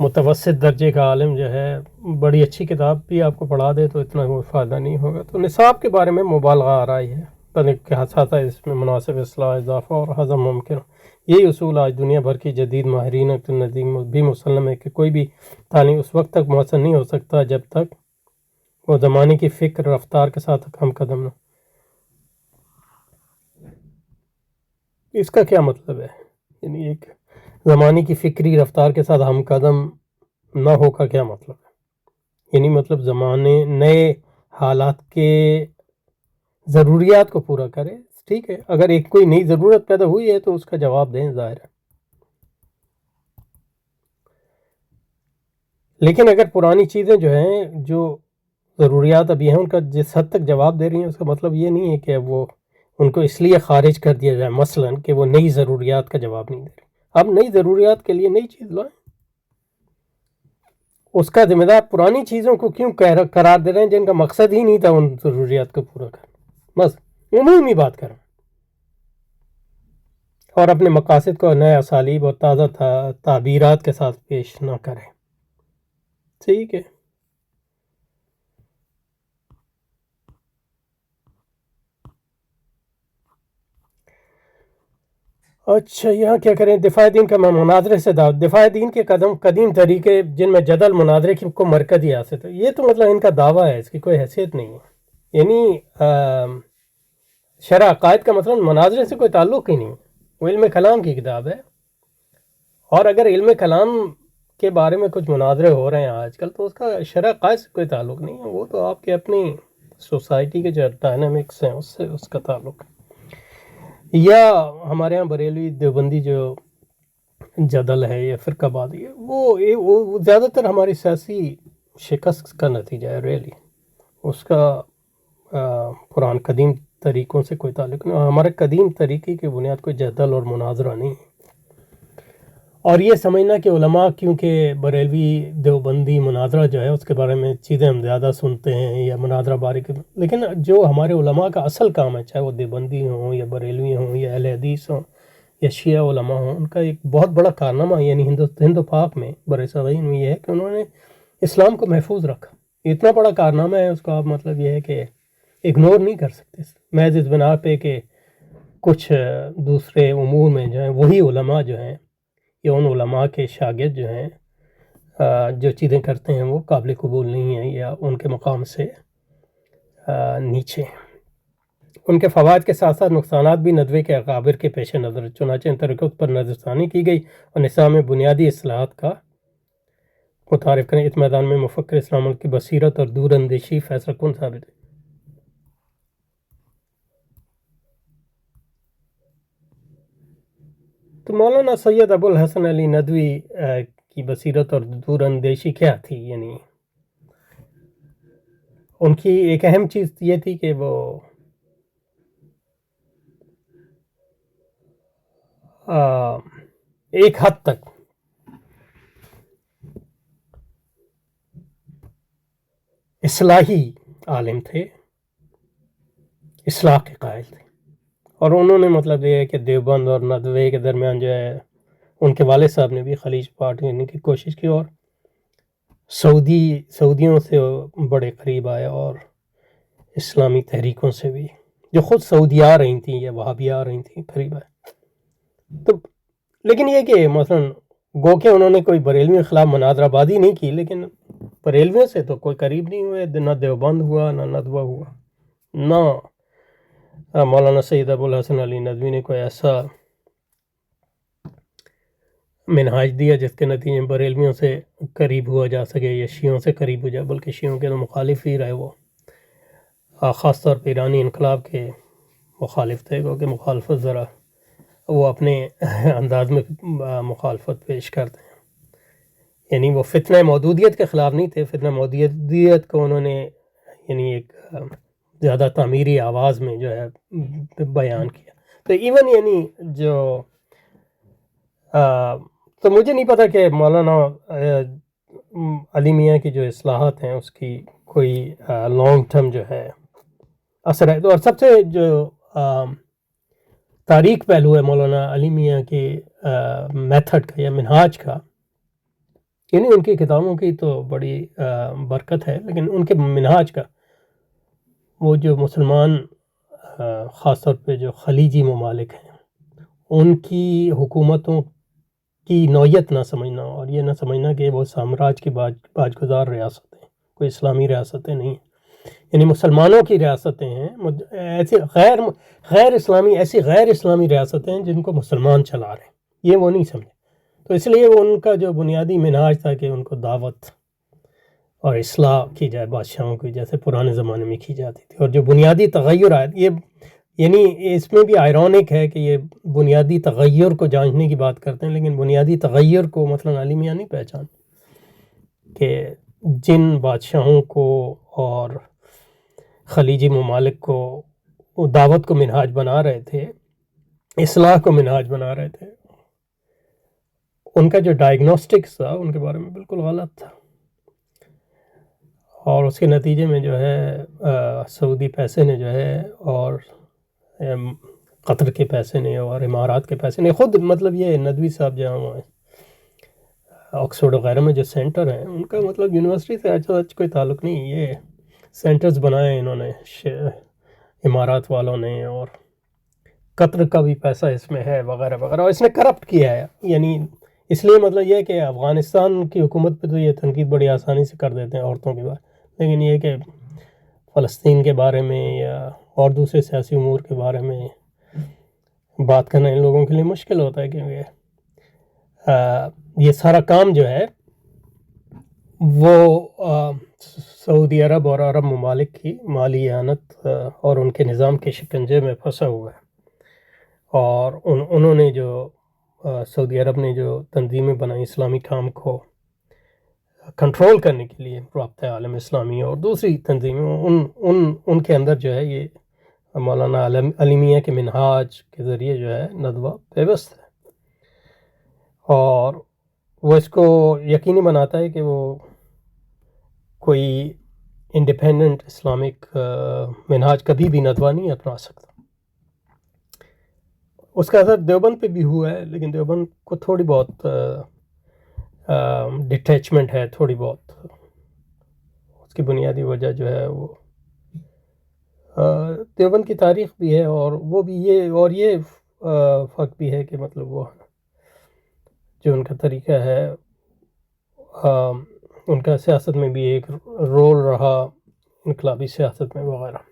متوسط درجے کا عالم جو ہے بڑی اچھی کتاب بھی آپ کو پڑھا دے تو اتنا کوئی فائدہ نہیں ہوگا۔ تو نصاب کے بارے میں مبالغہ آ رہا ہے، کہ حساسہ اس میں مناسب اصلاح، اضافہ اور ہضم ممکن ہو۔ یہی اصول آج دنیا بھر کی جدید ماہرین کے نزدیک بھی مسلم ہے کہ کوئی بھی تعلیم اس وقت تک مؤثر نہیں ہو سکتا جب تک وہ زمانے کی فکر رفتار کے ساتھ ہم قدم نہ۔ اس کا کیا مطلب ہے؟ یعنی ایک زمانے کی فکری رفتار کے ساتھ ہم قدم نہ ہو کا کیا مطلب ہے؟ یعنی مطلب زمانے نئے حالات کے ضروریات کو پورا کرے، ٹھیک ہے، اگر ایک کوئی نئی ضرورت پیدا ہوئی ہے تو اس کا جواب دیں، ظاہر ہے، لیکن اگر پرانی چیزیں جو ہیں جو ضروریات ابھی ہیں ان کا جس حد تک جواب دے رہی ہیں اس کا مطلب یہ نہیں ہے کہ وہ ان کو اس لیے خارج کر دیا جائے، مثلا کہ وہ نئی ضروریات کا جواب نہیں دے رہی۔ اب نئی ضروریات کے لیے نئی چیز لائیں، اس کا ذمہ دار پرانی چیزوں کو کیوں قرار دے رہے ہیں جن کا مقصد ہی نہیں تھا ان ضروریات کو پورا کرنا، بس عمومی بات کریں، اور اپنے مقاصد کو نئے اسالیب اور تازہ تعبیرات کے ساتھ پیش نہ کریں، ٹھیک ہے۔ اچھا، یہاں کیا کریں؟ دفاع دین کا مناظرے سے دعوت۔ دفاع دین کے قدیم طریقے جن میں جدل مناظرے کی کو مرکزی حیثیت ہے، یہ تو مطلب ان کا دعویٰ ہے، اس کی کوئی حیثیت نہیں ہے، یعنی شرع عقائد کا مثلا مناظرے سے کوئی تعلق ہی نہیں، وہ علم کلام کی کتاب ہے، اور اگر علم کلام کے بارے میں کچھ مناظرے ہو رہے ہیں آج کل تو اس کا شرع عقائد سے کوئی تعلق نہیں ہے، وہ تو آپ کے اپنی سوسائٹی کے جو ڈائنامکس ہیں اس سے اس کا تعلق ہے۔ یا ہمارے ہاں بریلوی دیوبندی جو جدل ہے یا فرقہ بازی ہے، وہ زیادہ تر ہماری سیاسی شکست کا نتیجہ ہے ریئلی. اس کا قرآن قدیم طریقوں سے کوئی تعلق نہیں. ہمارے قدیم طریقے کی بنیاد کوئی جدل اور مناظرہ نہیں ہے. اور یہ سمجھنا کہ علماء کیونکہ بریلوی دیوبندی مناظرہ جو ہے اس کے بارے میں چیزیں ہم زیادہ سنتے ہیں یا مناظرہ باری کے، لیکن جو ہمارے علماء کا اصل کام ہے، چاہے وہ دیوبندی ہوں یا بریلوی ہوں یا اہل حدیث ہوں یا شیعہ علماء ہوں، ان کا ایک بہت بڑا کارنامہ یعنی ہند و پاک میں برصغیر میں یہ ہے کہ انہوں نے اسلام کو محفوظ رکھا. اتنا بڑا کارنامہ ہے، اس کا آپ مطلب یہ ہے کہ اگنور نہیں کر سکتے محض اس بنا پہ کہ کچھ دوسرے امور میں جو ہیں وہی علماء جو ہیں یا ان علماء کے شاگرد جو ہیں جو چیزیں کرتے ہیں وہ قابل قبول نہیں ہیں یا ان کے مقام سے نیچے ہیں. ان کے فوائد کے ساتھ ساتھ نقصانات بھی ندوے کے اکابر کے پیش نظر، چنانچہ ان طریقوں پر نظر ثانی کی گئی اور نظام میں بنیادی اصلاحات کا متعارف کریں. اس میدان میں مفکر اسلام کی بصیرت اور دور اندیشی فیصلہ کن ثابت ہے. تو مولانا سید ابو الحسن علی ندوی کی بصیرت اور دور اندیشی کیا تھی؟ یعنی ان کی ایک اہم چیز یہ تھی کہ وہ ایک حد تک اصلاحی عالم تھے، اصلاح کے قائل تھے. اور انہوں نے مطلب یہ ہے کہ دیوبند اور ندوے کے درمیان جو ہے ان کے والد صاحب نے بھی خلیج پارٹ کرنے کی کوشش کی اور سعودیوں سے بڑے قریب آئے اور اسلامی تحریکوں سے بھی جو خود سعودی آ رہی تھیں یا وہابی آ رہی تھیں قریب آئے. تو لیکن یہ کہ مثلا گو کہ انہوں نے کوئی بریلویوں کے خلاف مناظرہ بازی نہیں کی، لیکن بریلویوں سے تو کوئی قریب نہیں ہوئے، نہ دیوبند ہوا نہ ندوہ ہوا، نہ مولانا سید ابو الحسن علی ندوی نے کوئی ایسا منہاج دیا جس کے نتیجے میں بریلویوں سے قریب ہوا جا سکے یا شیعوں سے قریب ہو جائے، بلکہ شیعوں کے تو مخالف ہی رہے. وہ خاص طور پہ ایرانی انقلاب کے مخالف تھے، کیونکہ مخالفت ذرا وہ اپنے انداز میں مخالفت پیش کرتے ہیں. یعنی وہ فتنہ مودودیت کے خلاف نہیں تھے، فتنہ مودودیت کو انہوں نے یعنی ایک زیادہ تعمیری آواز میں جو ہے بیان کیا. تو ایون یعنی جو تو مجھے نہیں پتا کہ مولانا علی میاں کی جو اصلاحات ہیں اس کی کوئی لانگ ٹرم جو ہے اثر ہے. تو اور سب سے جو تاریخ پہلو ہے مولانا علی میاں کے میتھڈ کا یا منہاج کا، یعنی ان کی کتابوں کی تو بڑی برکت ہے، لیکن ان کے منہاج کا وہ جو مسلمان خاص طور پہ جو خلیجی ممالک ہیں ان کی حکومتوں کی نوعیت نہ سمجھنا اور یہ نہ سمجھنا کہ وہ سامراج کی باج گزار ریاستیں، کوئی اسلامی ریاستیں نہیں ہیں، یعنی مسلمانوں کی ریاستیں ہیں، ایسی غیر اسلامی ریاستیں ہیں جن کو مسلمان چلا رہے ہیں، یہ وہ نہیں سمجھے. تو اس لیے وہ ان کا جو بنیادی منہاج تھا کہ ان کو دعوت اور اصلاح کی جائے بادشاہوں کی، جیسے پرانے زمانے میں کی جاتی تھی. اور جو بنیادی تغیر آئے، یہ یعنی اس میں بھی آئرونک ہے کہ یہ بنیادی تغیر کو جانچنے کی بات کرتے ہیں، لیکن بنیادی تغیر کو مثلا علی میاں نہیں پہچان کہ جن بادشاہوں کو اور خلیجی ممالک کو وہ دعوت کو منہاج بنا رہے تھے، اصلاح کو منہاج بنا رہے تھے، ان کا جو ڈائگنوسٹکس تھا ان کے بارے میں بالکل غلط تھا. اور اس کے نتیجے میں جو ہے سعودی پیسے نے جو ہے اور قطر کے پیسے نے اور امارات کے پیسے نے خود مطلب یہ ندوی صاحب جہاں وہ ہیں آکسفورڈ وغیرہ میں جو سینٹر ہیں ان کا مطلب یونیورسٹی سے اچھا کوئی تعلق نہیں، یہ سینٹرز بنائے انہوں نے امارات والوں نے، اور قطر کا بھی پیسہ اس میں ہے وغیرہ وغیرہ، اور اس نے کرپٹ کیا ہے. یعنی اس لیے مطلب یہ ہے کہ افغانستان کی حکومت پہ تو یہ تنقید بڑی آسانی سے کر دیتے ہیں عورتوں کی بات، لیکن یہ کہ فلسطین کے بارے میں یا اور دوسرے سیاسی امور کے بارے میں بات کرنا ان لوگوں کے لیے مشکل ہوتا ہے، کیونکہ یہ سارا کام جو ہے وہ سعودی عرب اور عرب ممالک کی مالی اعانت اور ان کے نظام کے شکنجے میں پھنسا ہوا ہے. اور انہوں نے جو سعودی عرب نے جو تنظیمیں بنائی اسلامی کام کو کنٹرول کرنے کے لیے، رابطہ عالم اسلامی اور دوسری تنظیمیں، ان کے اندر جو ہے یہ مولانا علیمیہ کے منہاج کے ذریعے جو ہے ندوہ پیوست ہے، اور وہ اس کو یقینی بناتا ہے کہ وہ کوئی انڈیپینڈنٹ اسلامک منہاج کبھی بھی ندوہ نہیں اپنا سکتا۔ اس کا اثر دیوبند پہ بھی ہوا ہے، لیکن دیوبند کو تھوڑی بہت ڈٹیچمنٹ ہے، تھوڑی بہت اس کی بنیادی وجہ جو ہے وہ دیوبند کی تاریخ بھی ہے، اور وہ بھی یہ فرق بھی ہے کہ مطلب وہ جو ان کا طریقہ ہے، ان کا سیاست میں بھی ایک رول رہا، انقلابی سیاست میں وغیرہ۔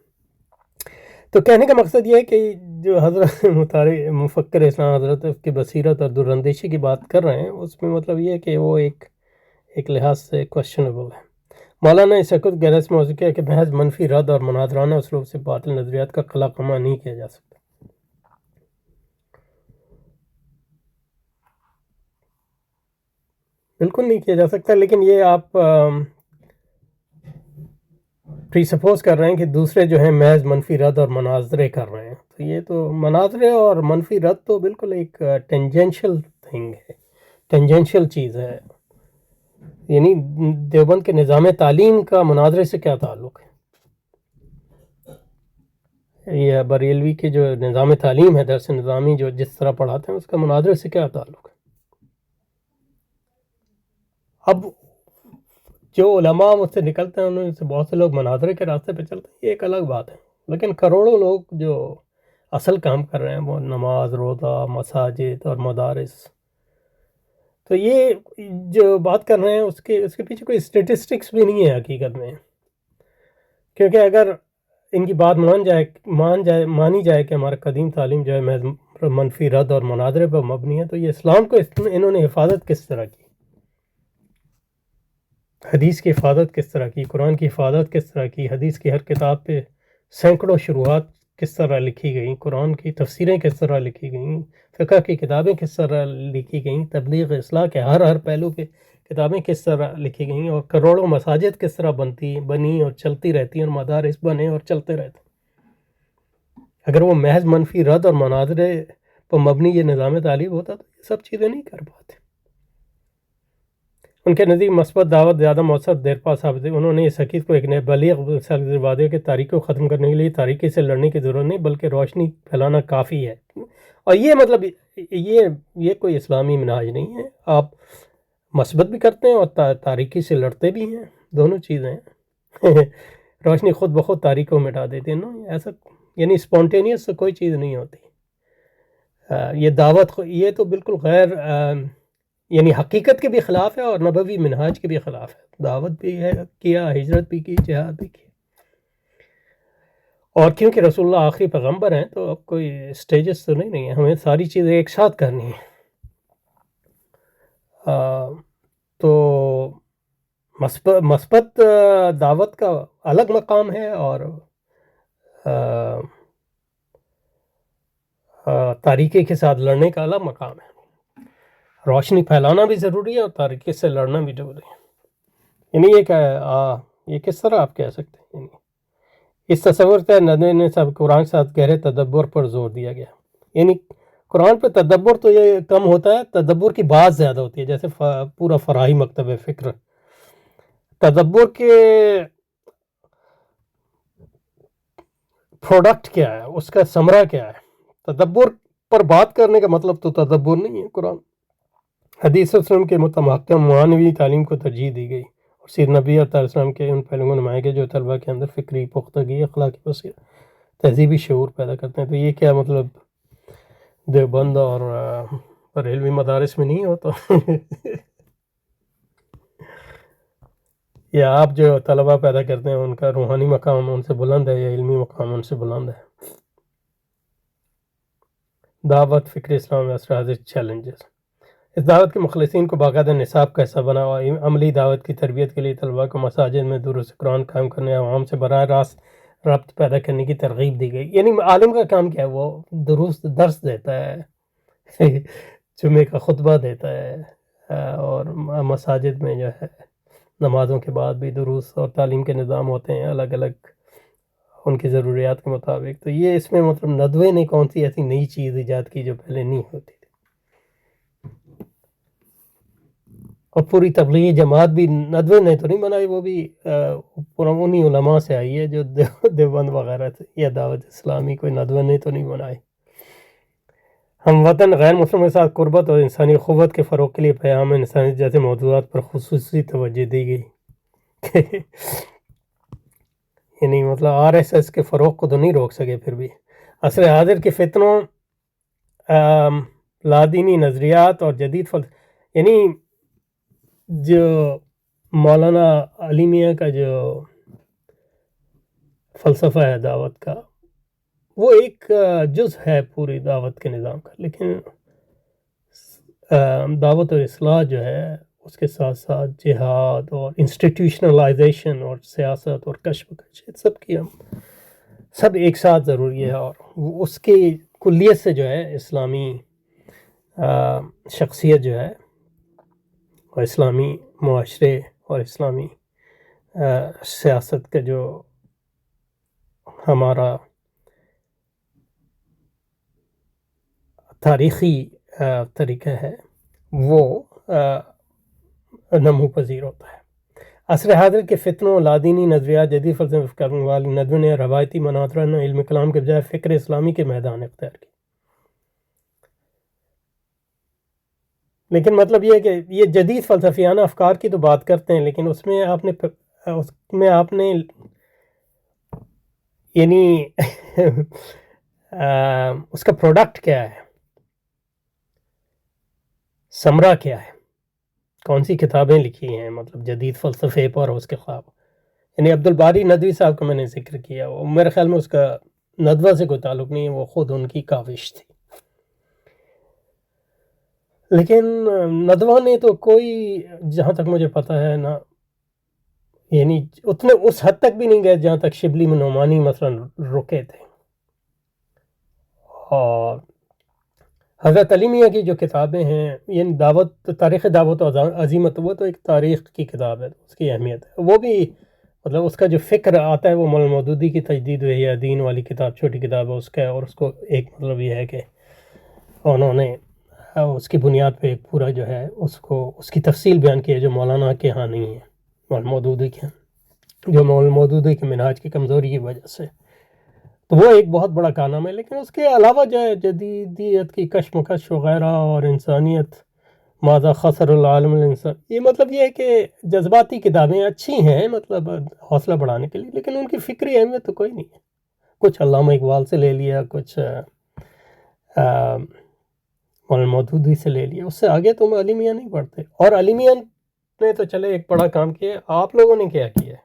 تو کہنے کا مقصد یہ ہے کہ جو حضرت مفکر اسلام حضرت کی بصیرت اور دراندیشی کی بات کر رہے ہیں، اس میں مطلب یہ ہے کہ وہ ایک لحاظ سے کوشچنبل ہے۔ مولانا اس وقت گہرس موضوع ہے کہ محض منفی رد اور مناظرانہ اسلوب سے باطل نظریات کا خلا کما نہیں کیا جا سکتا۔ بالکل نہیں کیا جا سکتا، لیکن یہ آپ پری سپوز کر رہے ہیں کہ دوسرے جو ہیں محض منفی رد اور مناظرے کر رہے ہیں، تو یہ تو مناظرے اور منفی رد تو بالکل ایک ٹینجنشل تھنگ ہے، ٹینجنشل چیز ہے۔ یعنی دیوبند کے نظام تعلیم کا مناظرے سے کیا تعلق ہے؟ یہ بریلوی کے جو نظام تعلیم ہے، درس نظامی جو جس طرح پڑھاتے ہیں، اس کا مناظرے سے کیا تعلق ہے؟ اب جو علماء مجھ سے نکلتے ہیں، انہوں سے بہت سے لوگ مناظرے کے راستے پہ چلتے ہیں، یہ ایک الگ بات ہے، لیکن کروڑوں لوگ جو اصل کام کر رہے ہیں وہ نماز، روزہ، مساجد اور مدارس، تو یہ جو بات کر رہے ہیں اس کے پیچھے کوئی اسٹیٹسٹکس بھی نہیں ہے حقیقت میں، کیونکہ اگر ان کی بات مانی جائے کہ ہمارا قدیم تعلیم جو ہے منفی رد اور مناظرے پر مبنی ہے، تو یہ اسلام کو انہوں نے حفاظت کس طرح کی، حدیث کی حفاظت کس طرح کی، قرآن کی حفاظت کس طرح کی، حدیث کی ہر کتاب پہ سینکڑوں شروحات کس طرح لکھی گئیں، قرآن کی تفسیریں کس طرح لکھی گئیں، فقہ کی کتابیں کس طرح لکھی گئیں، تبلیغ اصلاح کے ہر پہلو پہ کتابیں کس طرح لکھی گئیں، اور کروڑوں مساجد کس طرح بنی اور چلتی رہتی ہیں، اور مدارس بنے اور چلتے رہتے ہیں۔ اگر وہ محض منفی رد اور مناظرے پر مبنی یہ نظام تعلیم ہوتا تو یہ سب چیزیں نہیں کر پاتے۔ ان کے نزدیک مثبت دعوت زیادہ مؤثر دیر پا ثابت ہے۔ انہوں نے اس حقیقت کو ایک نئے بلیغ وعدے کہ تاریکی کو ختم کرنے کے لیے تاریکی سے لڑنے کی ضرورت نہیں، بلکہ روشنی پھیلانا کافی ہے، اور یہ مطلب یہ کوئی اسلامی منہاج نہیں ہے۔ آپ مثبت بھی کرتے ہیں اور تاریکی سے لڑتے بھی ہیں، دونوں چیزیں ہیں۔ روشنی خود بخود تاریکی کو مٹا دیتی ہے نا، ایسا یعنی اسپونٹینیس سے کوئی چیز نہیں ہوتی۔ یہ دعوت یہ تو بالکل غیر یعنی حقیقت کے بھی خلاف ہے اور نبوی منہاج کے بھی خلاف ہے۔ دعوت بھی ہے کیا، ہجرت بھی کی، جہاد بھی کی، اور کیونکہ رسول اللہ آخری پیغمبر ہیں تو اب کوئی سٹیجز تو نہیں ہیں، ہمیں ساری چیزیں ایک ساتھ کرنی ہیں۔ تو مثبت دعوت کا الگ مقام ہے، اور تاریکی کے ساتھ لڑنے کا الگ مقام ہے۔ روشنی پھیلانا بھی ضروری ہے اور تاریکی سے لڑنا بھی ضروری ہے۔ یعنی یہ کس طرح آپ کہہ سکتے ہیں؟ یعنی اس تصور سے ندوے نے سب قرآن کے ساتھ گہرے تدبر پر زور دیا گیا، یعنی قرآن پہ تدبر تو یہ کم ہوتا ہے، تدبر کی بات زیادہ ہوتی ہے، جیسے پورا فراہی مکتب فکر، تدبر کے پروڈکٹ کیا ہے، اس کا ثمرہ کیا ہے۔ تدبر پر بات کرنے کا مطلب تو تدبر نہیں ہے۔ قرآن حدیث وسلم کے متمحکم معنوی تعلیم کو ترجیح دی گئی، اور سید نبی علیہ السلام کے ان پہلوؤں کو نمائے گئے جو طلبہ کے اندر فکری پختگی، اخلاقی بصیرت، تہذیبی شعور پیدا کرتے ہیں۔ تو یہ کیا مطلب دیوبند اور بریلوی مدارس میں نہیں ہوتا؟ یا آپ جو طلبہ پیدا کرتے ہیں ان کا روحانی مقام ان سے بلند ہے یا علمی مقام ان سے بلند ہے؟ دعوت فکر اسلام عصر حاضر چیلنجز۔ اس دعوت کے مخلصین کو باقاعدہ نصاب کا حصہ بنا ہوا عملی دعوت کی تربیت کے لیے طلباء کو مساجد میں دروس قرآن قائم کرنے، عوام سے براہ راست ربط پیدا کرنے کی ترغیب دی گئی۔ یعنی عالم کا کام کیا ہے؟ وہ درس دیتا ہے، جمعے کا خطبہ دیتا ہے، اور مساجد میں جو ہے نمازوں کے بعد بھی دروس اور تعلیم کے نظام ہوتے ہیں الگ الگ ان کی ضروریات کے مطابق. تو یہ اس میں مطلب ندوے نے کون سی ایسی نئی چیز ایجاد کی جو پہلے نہیں ہوتی تھی. اور پوری تبلیغی جماعت بھی ندوے نے تو نہیں بنائی، وہ بھی پورا انہی علماء سے آئی ہے جو دیوبند وغیرہ تھے، یا دعوت اسلامی. کوئی ندوے نے تو نہیں بنائی. ہم وطن غیر مسلم کے ساتھ قربت اور انسانی اخوت کے فروغ کے لیے پیام انسانیت جیسے موضوعات پر خصوصی توجہ دی گئی. یعنی مطلب RSS کے فروغ کو تو نہیں روک سکے، پھر بھی عصر حاضر کے فتنوں، لادینی نظریات اور جدید یعنی جو مولانا علی میاں کا جو فلسفہ ہے دعوت کا، وہ ایک جز ہے پوری دعوت کے نظام کا. لیکن دعوت اور اصلاح جو ہے اس کے ساتھ ساتھ جہاد اور انسٹیٹیوشنلائزیشن اور سیاست اور کشمکش، سب کی سب ایک ساتھ ضروری ہے. اور اس کی کلیت سے جو ہے اسلامی شخصیت جو ہے، اور اسلامی معاشرے اور اسلامی سیاست کا جو ہمارا تاریخی طریقہ ہے وہ نمو پذیر ہوتا ہے. عصر حاضر کے فتنوں، لادینی نظریات، جدید فلسفے کرنے والی ندوے نے روایتی مناظرہ نے علم کلام کے بجائے فکر اسلامی کے میدان اختیار کی. لیکن مطلب یہ ہے کہ یہ جدید فلسفیانہ افکار کی تو بات کرتے ہیں، لیکن اس میں آپ نے یعنی اس کا پروڈکٹ کیا ہے، ثمرہ کیا ہے، کون سی کتابیں لکھی ہیں مطلب جدید فلسفے پر اور اس کے خلاف. یعنی عبدالباری ندوی صاحب کا میں نے ذکر کیا، وہ میرے خیال میں اس کا ندوہ سے کوئی تعلق نہیں ہے، وہ خود ان کی کاوش تھی. لیکن ندوہ نے تو کوئی، جہاں تک مجھے پتہ ہے نا، یعنی اتنے اس حد تک بھی نہیں گئے جہاں تک شبلی نعمانی مثلا رکے تھے. اور حضرت علی میاں کی جو کتابیں ہیں، یعنی دعوت، تاریخ دعوت و عزیمت، وہ تو ایک تاریخ کی کتاب ہے، اس کی اہمیت ہے. وہ بھی مطلب اس کا جو فکر آتا ہے وہ مولانا مودودی کی تجدید و احیاء دین والی کتاب، چھوٹی کتاب ہے اس کا. اور اس کو ایک مطلب یہ ہے کہ انہوں نے اس کی بنیاد پہ ایک پورا جو ہے اس کی تفصیل بیان کی ہے، جو مولانا کے ہاں نہیں ہے، مولانا مودودی کے ہاں، جو مولانا مودودی کے منہاج کی کمزوری کی وجہ سے. تو وہ ایک بہت بڑا کارنامہ ہے. لیکن اس کے علاوہ جو ہے جدیدیت کی کشمکش وغیرہ اور انسانیت ماذا خسر العالم الانسان، یہ مطلب یہ ہے کہ جذباتی کتابیں اچھی ہیں مطلب حوصلہ بڑھانے کے لیے، لیکن ان کی فکری اہمیت تو کوئی نہیں ہے. کچھ علامہ اقبال سے لے لیا، کچھ مولانا مودودی سے لے لیا، اس سے آگے تم علی میاں نہیں پڑھتے. اور علی میاں نے تو چلے ایک بڑا کام کیا، آپ لوگوں نے کیا کیا ہے؟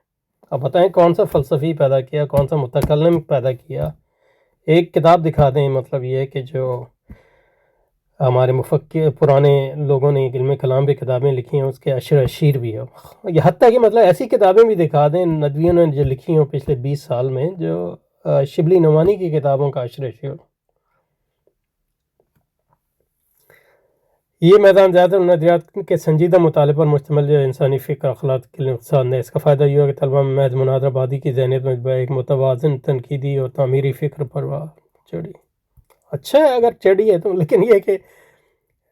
اب بتائیں کون سا فلسفی پیدا کیا، کون سا متکلم پیدا کیا. ایک کتاب دکھا دیں، مطلب یہ کہ جو ہمارے مفکر پرانے لوگوں نے علم کلام پہ کتابیں لکھی ہیں، اس کے عشر اشیر بھی ہو. یہ حتیٰ کہ مطلب ایسی کتابیں بھی دکھا دیں ندویوں نے جو لکھی ہوں پچھلے 20 سال میں، جو شبلی نعمانی کی کتابوں کا عشر اشیر. یہ میدان زیادہ نظریات کے سنجیدہ مطالعے پر مشتمل جو انسانی فکر اخلاق کے لیے نقصان ہے. اس کا فائدہ یہ ہے کہ طلبہ میں محض مناظرہ بازی کی ذہنیت میں ایک متوازن تنقیدی اور تعمیری فکر پر چڑھی. اچھا ہے اگر چڑھی ہے تو، لیکن یہ کہ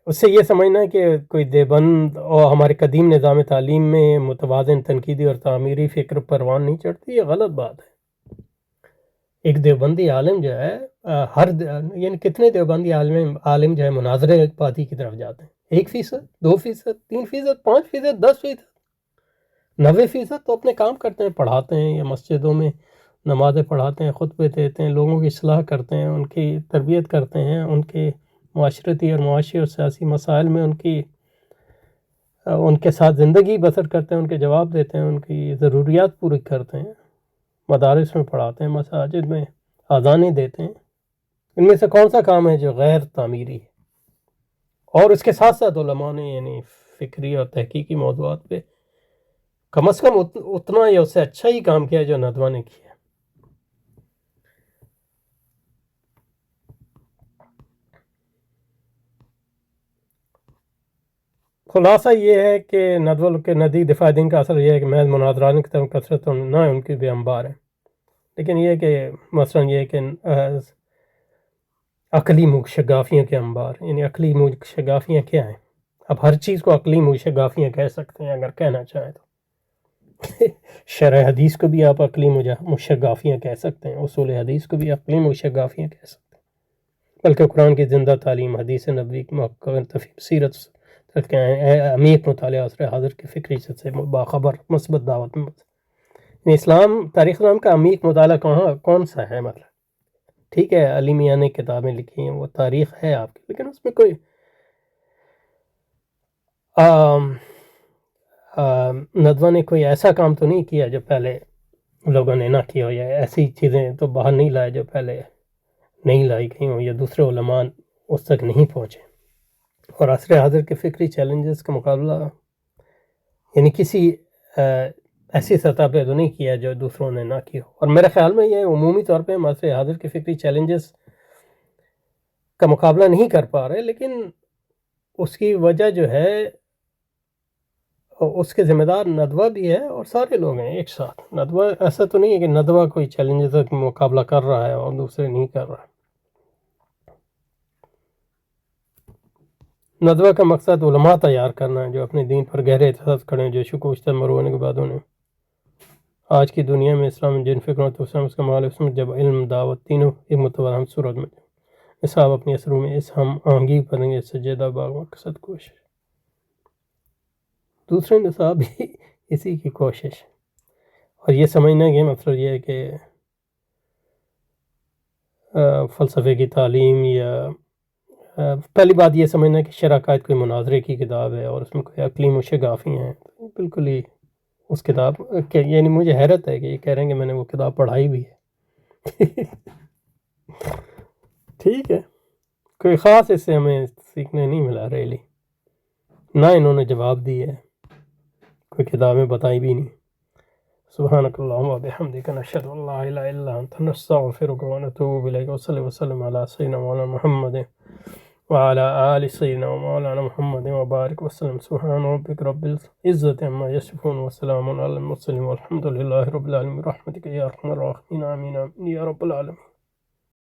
اس سے یہ سمجھنا ہے کہ کوئی دیوبند اور ہمارے قدیم نظام تعلیم میں متوازن تنقیدی اور تعمیری فکر پروان نہیں چڑھتی، یہ غلط بات ہے. ایک دیوبندی عالم جو ہے یعنی کتنے دیوبندی عالم جو ہے مناظرے بازی کی طرف جاتے ہیں؟ 1%، 2%، 3%، 5%، 10%، 90% تو اپنے کام کرتے ہیں، پڑھاتے ہیں یا مسجدوں میں نمازیں پڑھاتے ہیں، خطبے دیتے ہیں، لوگوں کی اصلاح کرتے ہیں، ان کی تربیت کرتے ہیں، ان کے معاشرتی اور معاشی اور سیاسی مسائل میں ان کے ساتھ زندگی بسر کرتے ہیں، ان کے جواب دیتے ہیں، ان کی ضروریات پوری کرتے ہیں، مدارس میں پڑھاتے ہیں، مساجد میں اذانیں دیتے ہیں. ان میں سے کون سا کام ہے جو غیر تعمیری ہے؟ اور اس کے ساتھ ساتھ علماء نے یعنی فکری اور تحقیقی موضوعات پہ کم از کم اتنا یا اس سے اچھا ہی کام کیا جو ندوہ نے کیا. خلاصہ یہ ہے کہ ندول کے ندی دفاع دین کا اثر یہ ہے کہ محض مناظرات کی طرف کثرت نہ ان کی بھی انبار ہیں، لیکن یہ کہ مثلا یہ کہ عقلی شگافیوں کے انبار، یعنی عقلی شگافیاں کیا ہیں؟ اب ہر چیز کو عقلی شگافیاں کہہ سکتے ہیں اگر کہنا چاہیں تو شرع حدیث کو بھی آپ عقلی مشگافیاں کہہ سکتے ہیں، اصول حدیث کو بھی عقلی مشگافیاں کہہ سکتے ہیں، بلکہ قرآن کی زندہ تعلیم، حدیث نبوی کی محقق سیرت عمیق مطالعہ، عصر حاضر کی فکری سے باخبر مثبت دعوت میں اسلام، تاریخ اسلام کا عمیق مطالعہ کون سا ہے؟ مطلب ٹھیک ہے علی میاں نے کتابیں لکھی ہیں، وہ تاریخ ہے آپ کی، لیکن اس میں کوئی ندوہ نے کوئی ایسا کام تو نہیں کیا جو پہلے لوگوں نے نہ کیا ہو، یا ایسی چیزیں تو باہر نہیں لائے جو پہلے نہیں لائی گئی ہوں، یا دوسرے علماء اس تک نہیں پہنچے، اور عصر حاضر کے فکری چیلنجز کا مقابلہ یعنی کسی ایسی سطح پہ تو نہیں کیا جو دوسروں نے نہ کیا ہو۔ اور میرے خیال میں یہ عمومی طور پہ ہم عصر حاضر کے فکری چیلنجز کا مقابلہ نہیں کر پا رہے، لیکن اس کی وجہ جو ہے اس کے ذمہ دار ندوہ بھی ہے اور سارے لوگ ہیں ایک ساتھ۔ ندوہ ایسا تو نہیں ہے کہ ندوہ کوئی چیلنجز کا مقابلہ کر رہا ہے اور دوسرے نہیں کر رہا۔ ندوہ کا مقصد علماء تیار کرنا ہے جو اپنے دین پر گہرے احساس کریں، جو شکوشتہ مرونے کے بعد انہیں آج کی دنیا میں اسلام جن فکروں تو اس کا مال اس میں جب علم، دعوت، تینوں ایک متوازن صورت میں نصاب اپنی اثروں میں اس ہم آہنگی کریں گے سجدہ باغ مقصد کوشش، دوسرے نصاب بھی اسی کی کوشش، اور یہ سمجھنا کہ مطلب یہ ہے کہ فلسفے کی تعلیم، یا پہلی بات یہ سمجھنا کہ شرع عقائد کوئی مناظرے کی کتاب ہے اور اس میں کوئی عقلی مشگافی ہیں، بالکل ہی اس کتاب یعنی مجھے حیرت ہے کہ یہ کہہ رہے ہیں کہ میں نے وہ کتاب پڑھائی بھی ہے ٹھیک ہے، کوئی خاص اس سے ہمیں سیکھنے نہیں ملا ریلی، نہ انہوں نے جواب دی ہے، کوئی کتابیں بتائی بھی نہیں۔ سبحانک اللہم و بحمدک نشہد ان لا الہ الا انت نستغفرک و نتوب الیک، وصلی وسلم علی سیدنا مولانا محمد وعلى آل سيدنا ومولانا محمد وبارك وسلم، سبحان ربك رب العزة عما يصفون وسلام على المرسلين والحمد لله رب العالمين، برحمتك يا أرحم الراحمين، آمين آمين يا رب العالمين۔